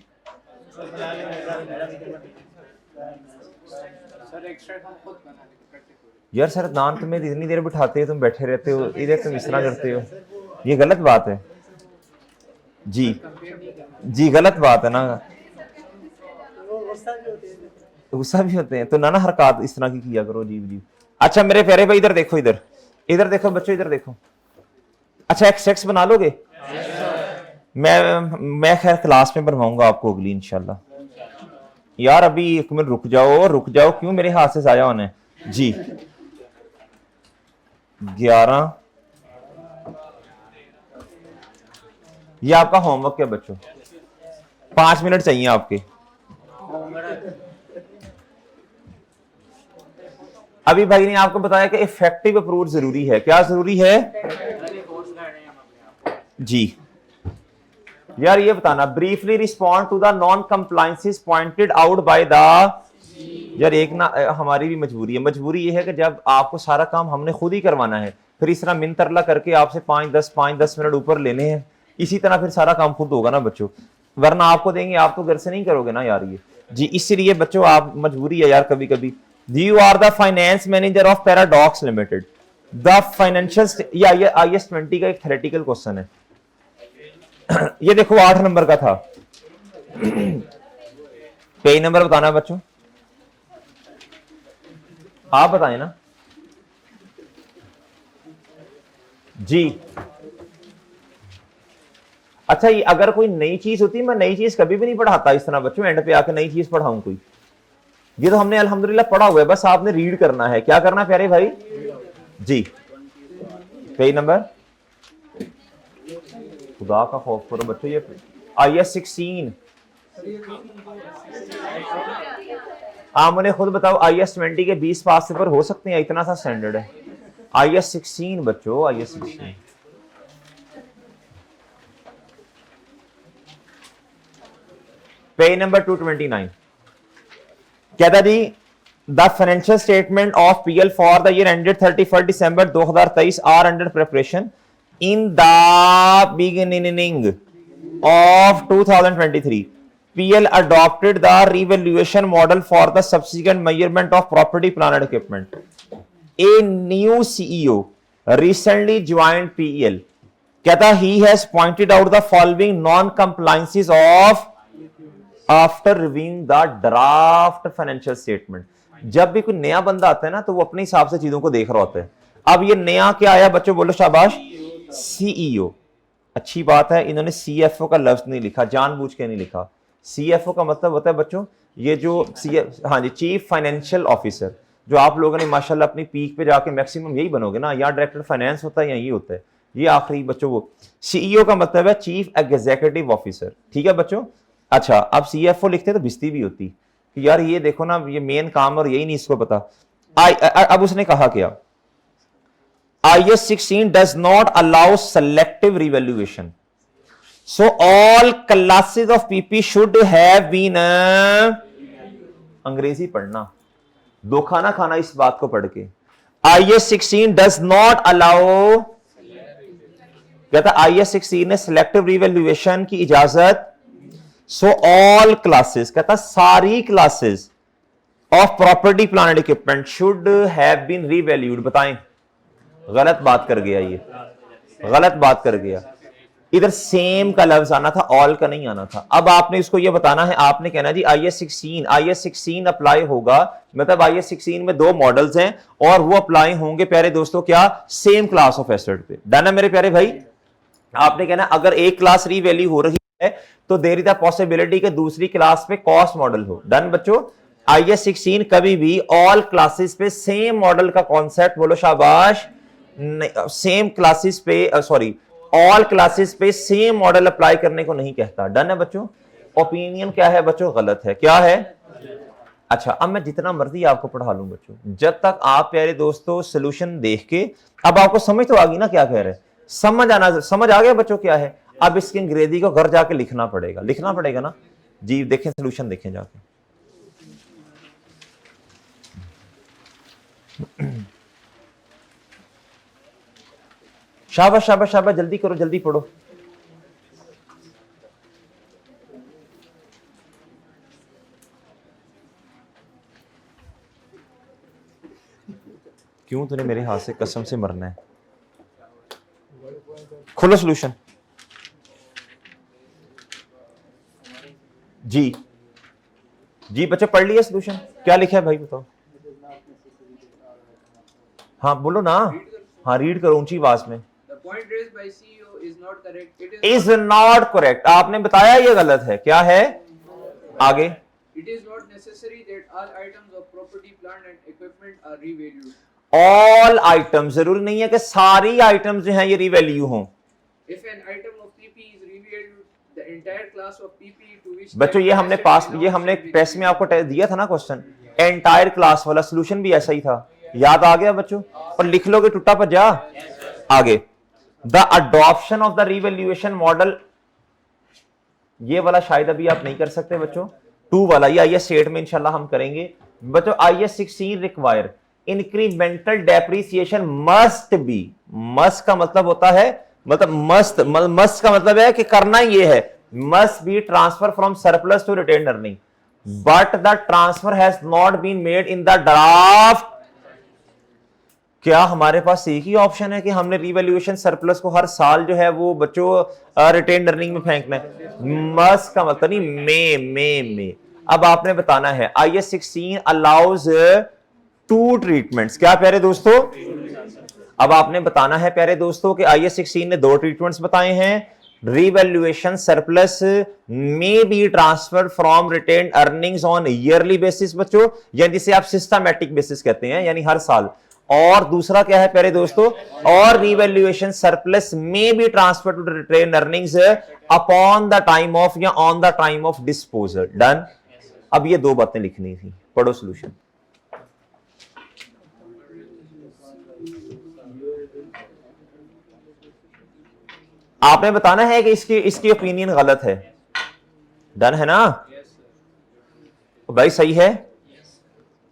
यार सर नान तुम्हें इतनी देर बिठाते हो, तुम बैठे रहते हो इधर, तुम इस तरह करते हो, ये गलत बात है जी। जी गलत बात है ना, गुस्सा भी होते हैं तो ना हरकत इस तरह की किया करो जी जी। अच्छा मेरे प्यारे भाई इधर देखो, इधर देखो बच्चों, इधर देखो। अच्छा एक्स बना लोगे? मैं खैर क्लास में बनवाऊंगा आपको अगली इंशाल्लाह। यार अभी 1 मिनट रुक जाओ, क्यों मेरे हाथ से जाया होना है जी। 11 ये आपका होमवर्क है बच्चों, 5 मिनट चाहिए आपके। अभी भाई ने आपको बताया कि इफेक्टिव अप्रोच जरूरी है। क्या जरूरी है जी? यार ये बताना, briefly respond to the non compliances pointed out by the, यार एक ना हमारी भी मजबूरी ये है कि जब आपको सारा काम हमने खुद ही करवाना है, फिर इस तरह मिन तरला करके आपसे 5-10 मिनट ऊपर लेने हैं, इसी तरह फिर सारा काम खुद होगा ना बच्चों, वरना आपको देंगे आप तो घर से नहीं करोगे ना यार ये जी। इसलिए बच्चों आप, मजबूरी है यार कभी कभी। You are the finance manager of paradox limited, the financial, ये IAS 20 का एक थ्योरेटिकल क्वेश्चन है। ये देखो 8 नंबर का था। पेज नंबर बताना बच्चों, आप बताएं ना जी। अच्छा ये अगर कोई नई चीज होती, मैं नई चीज कभी भी नहीं पढ़ाता इस तरह बच्चों, एंड पे आके नई चीज पढ़ाऊं कोई। ये तो हमने अल्हम्दुलिल्लाह पढ़ा हुआ है, बस आपने रीड करना है। क्या करना है प्यारे भाई जी? पेज नंबर, खुदा का खौफ करो बच्चों, ये IAS 16। आप मुझे खुद बताओ IAS 20 के 20 पास पेपर हो सकते हैं? इतना सा स्टैंडर्ड है। IAS 16 बच्चों, IAS 16 पेज नंबर 229 कहता जी, the financial statement of PL for the year ended 31 December 2023 are under preparation in the beginning of 2023. PL adopted the revaluation model for the subsequent measurement of property, plant and equipment. A new CEO recently joined PL. कहता he has pointed out the following non-compliances of after reviewing the draft financial statement. जब भी कोई नया बंदा आता है ना तो वो अपने हिसाब से चीजों को देख रहा होता है। अब ये नया क्या आया बच्चों, बोलो शाबाश। सीईओ, अच्छी बात है, इन्होंने सीएफओ का लफ्ज नहीं लिखा, जानबूझ के नहीं लिखा। सीएफओ का मतलब होता है बच्चों ये जो हाँ जी, चीफ फाइनेंशियल ऑफिसर, जो आप लोगों ने माशाल्लाह अपनी पीक पे जाके मैक्सिमम यही बनोगे ना, या डायरेक्टर फाइनेंस होता है या यही होता है, ये आखिरी बच्चों वो। सीईओ का मतलब है चीफ एग्जीक्यूटिव ऑफिसर, ठीक है बच्चों। अच्छा, अब सीएफओ लिखते तो भिस्ती भी होती कि यार ये देखो ना, ये मेन काम और यही नहीं इसको पता। अब उसने कहा क्या, IAS 16 does not allow selective revaluation. So all classes of PP should have been अंग्रेजी पढ़ना, धोखा ना खाना इस बात को पढ़ के। IAS 16 does not allow, कहता IAS 16 ने सिलेक्टिव रिवैल्यूएशन की इजाजत, सो ऑल क्लासेस, कहता सारी classes of property plant and equipment should have been revalued. बताएं, गलत बात कर गया, ये गलत बात कर गया। इधर सेम का लफ्ज आना था, ऑल का नहीं आना था। अब आपने इसको ये बताना है, आपने कहना जी IAS 16 अप्लाई होगा, मतलब IAS 16 में दो मॉडल्स हैं और वो अप्लाई होंगे प्यारे दोस्तों क्या, सेम क्लास ऑफ एसेट पे। डन है मेरे प्यारे भाई। आपने कहना अगर एक क्लास रीवैल्यू हो रही है तो देयर इज द पॉसिबिलिटी कि दूसरी क्लास पे कॉस्ट मॉडल हो। डन बच्चों। IAS 16 कभी भी ऑल क्लासेस पे सेम मॉडल का कॉन्सेप्ट, बोलो शाबाश, सेम क्लासेस पे सॉरी ऑल क्लासेस पे सेम मॉडल अप्लाई करने को नहीं कहता। डन है बच्चों। ओपिनियन क्या है बच्चों, गलत है। क्या है? अच्छा, अब मैं जितना मर्जी आपको पढ़ा लूं बच्चों, जब तक आप प्यारे दोस्तों सोल्यूशन देख के, अब आपको समझ तो आ गई ना क्या कह रहे हैं, समझ आ गया बच्चों क्या है। अब इसकी अंग्रेजी को घर जाके लिखना पड़ेगा ना जी। देखें सोल्यूशन, देखें जाके। शाबाश शाबाश शाबाश, जल्दी करो, जल्दी पढ़ो। क्यों तूने मेरे हाथ से कसम से मरना है? खोलो सॉल्यूशन जी। जी बच्चे पढ़ लिया सॉल्यूशन, क्या लिखा है भाई बताओ। हाँ बोलो ना, हाँ रीड करो ऊंची आवाज में। point raised by CEO is not correct. It is not correct, आपने बताया ये गलत है। क्या है आगे? It is not necessary that all items of property, plant and equipment are revalued. All item, जरूरी नहीं है कि सारी आइटम जो हैं ये रिवैल्यू हों। If an item of PP is revalued, the entire class of PP to which बच्चों ये हमने पास, ये हमने टेस्ट में आपको दिया था ना क्वेश्चन, एंटायर क्लास वाला सॉल्यूशन भी ऐसा ही था, याद आ गया बच्चों? और लिख लोगे टुट्टा पजा। आगे, the adoption of the revaluation model, ये वाला शायद अभी आप नहीं कर सकते बच्चों, 2 वाला ये IAS 8 में इंशाल्लाह हम करेंगे बच्चों। IAS 16 require incremental depreciation must be, must का मतलब होता है, मतलब मस्ट का मतलब है कि करना ही ये है, must be transfer from surplus to retained earning, but the transfer has not been made in the draft. क्या हमारे पास एक ही ऑप्शन है कि हमने रिवैल्यूएशन सरप्लस को हर साल जो है वो बच्चों रिटेन्ड अर्निंग में फेंकना है? मस्ट का मतलब नहीं, मे। अब आपने बताना है IAS 16 अलाउज 2 ट्रीटमेंट्स। क्या प्यारे दोस्तों? अब आपने बताना है प्यारे दोस्तों कि IAS 16 ने 2 ट्रीटमेंट्स बताए हैं। Revaluation surplus may be transfer from retained earnings on yearly basis बच्चों, यानी जिसे आप सिस्टमैटिक बेसिस कहते हैं, यानी हर साल। और दूसरा क्या है प्यारे दोस्तों, और revaluation surplus may be transfer to retained earnings upon the time of या on the time of disposal. Done. अब ये 2 बातें लिखनी थी, पढ़ो सॉल्यूशन। आपने बताना है कि इसकी ओपिनियन गलत है। डन है ना भाई? सही है।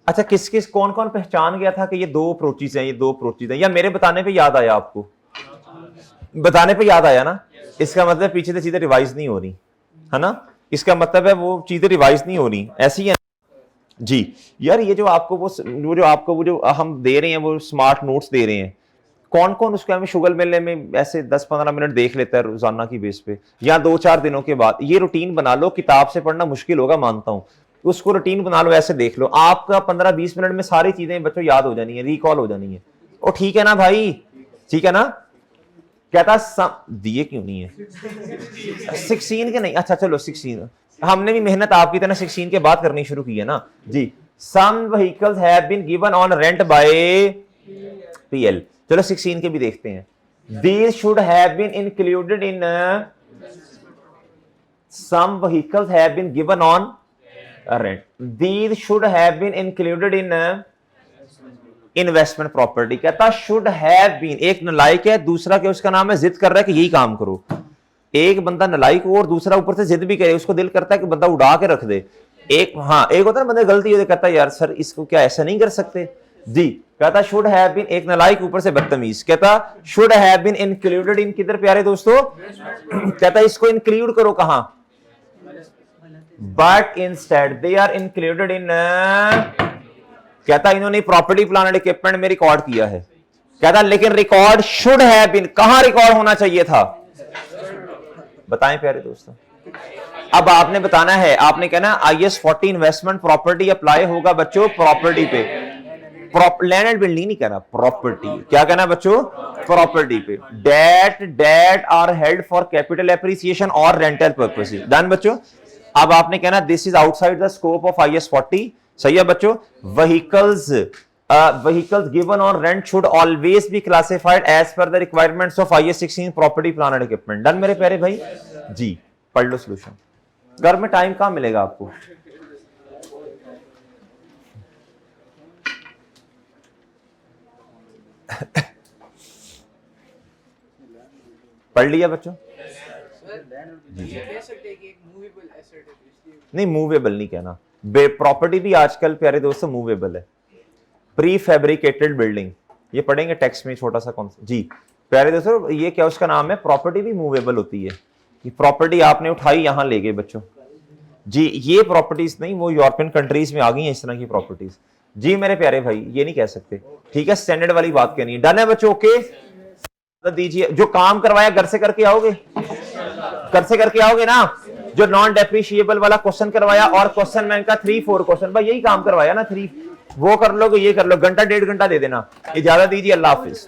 अच्छा, किस कौन कौन पहचान गया था कि ये 2 अप्रोचेज हैं, ये 2 अप्रोचेज हैं, या मेरे बताने पे याद आया? आपको बताने पे याद आया ना? इसका मतलब पीछे से चीजें रिवाइज नहीं हो रही है ना, इसका मतलब है वो चीजें रिवाइज नहीं हो रही, ऐसी है जी। यार ये जो आपको वो जो हम दे रहे हैं, वो स्मार्ट नोट्स दे रहे हैं, कौन कौन उसको हमें शुगर मिलने में ऐसे 10-15 मिनट देख लेता है रोजाना की बेस पे, या 2-4 दिनों के बाद? ये रूटीन बना लो, किताब से पढ़ना मुश्किल होगा मानता हूं, उसको रूटीन बना लो, ऐसे देख लो, आपका 15-20 मिनट में सारी चीजें बच्चों याद हो जानी है, रिकॉल हो जानी है। और ठीक है ना भाई? ठीक है ना? कहता दिए क्यों नहीं है 16 के नहीं, अच्छा चलो 16, हमने भी मेहनत आपकी तरह 16 के बाद करनी शुरू की है ना जी। Some vehicles have been given on rent by PL, चलो 16 के भी देखते हैं। These should have been included in some vehicles have been given on rent. These should have been included in investment property। कहता should have been, एक नलायक है, दूसरा क्या उसका नाम है जिद कर रहा है कि यही काम करो। एक बंदा नलायक हो और दूसरा ऊपर से जिद भी करे, उसको दिल करता है कि बंदा उड़ा के रख दे। एक हाँ, एक होता है बंदे गलती होती, कहता है यार सर इसको क्या ऐसा नहीं कर सकते जी। कहता शुड हैव बीन, एक नलायक ऊपर से बदतमीज, कहता should have been included in, किधर प्यारे दोस्तों, कहता इसको इंक्लूड करो कहां, but instead they are included in, कहता इन्होंने प्रॉपर्टी प्लान एंड इक्विपमेंट में रिकॉर्ड किया है। कहता लेकिन रिकॉर्ड शुड हैव बीन, कहां रिकॉर्ड होना चाहिए था, बताएं प्यारे दोस्तों। अब आपने बताना है, आपने कहना IS 40 इन्वेस्टमेंट प्रॉपर्टी अप्लाई होगा बच्चों प्रॉपर्टी पे, लैंड एंड बिल्डिंग नहीं कहना, प्रॉपर्टी। क्या कहना बच्चों, प्रॉपर्टी पे। That are held for capital appreciation और रेंटल पर्पसेस, डन बच्चों। अब आपने कहना this is outside the scope of IS 40, सही है बच्चों। Vehicles given on rent should always be classified as per the requirements of IS 16 property plan and equipment, done मेरे प्यारे भाई जी। पढ़ लो सोल्यूशन, घर में टाइम कहां मिलेगा आपको। पढ़ लिया बच्चों, नहीं मूवेबल नहीं कहना, प्रॉपर्टी भी आजकल प्यारे दोस्तों मूवेबल है। प्री फैब्रिकेटेड बिल्डिंग, ये पढ़ेंगे टेक्स्ट में छोटा सा कॉन्सेप्ट जी। प्यारे दोस्तों ये क्या उसका नाम है, प्रॉपर्टी भी मूवेबल होती है। ये प्रॉपर्टी आपने उठाई यहां ले गए बच्चों जी, ये प्रॉपर्टीज नहीं, वो यूरोपियन कंट्रीज में आ गई हैं इस तरह की प्रॉपर्टीज जी मेरे प्यारे भाई, ये नहीं कह सकते, ठीक है। स्टैंडर्ड वाली बात कहनी है, डन है बच्चों, ओके दीजिए। जो काम करवाया घर से करके आओगे, घर से करके आओगे ना, जो नॉन डेप्रिशिएबल वाला क्वेश्चन करवाया और क्वेश्चन बैंक का 3-4 क्वेश्चन, भाई यही काम करवाया ना 3, वो कर लो, ये कर लो, घंटा 1.5 घंटा दे देना। इजाजत दीजिए, अल्लाह हाफिज।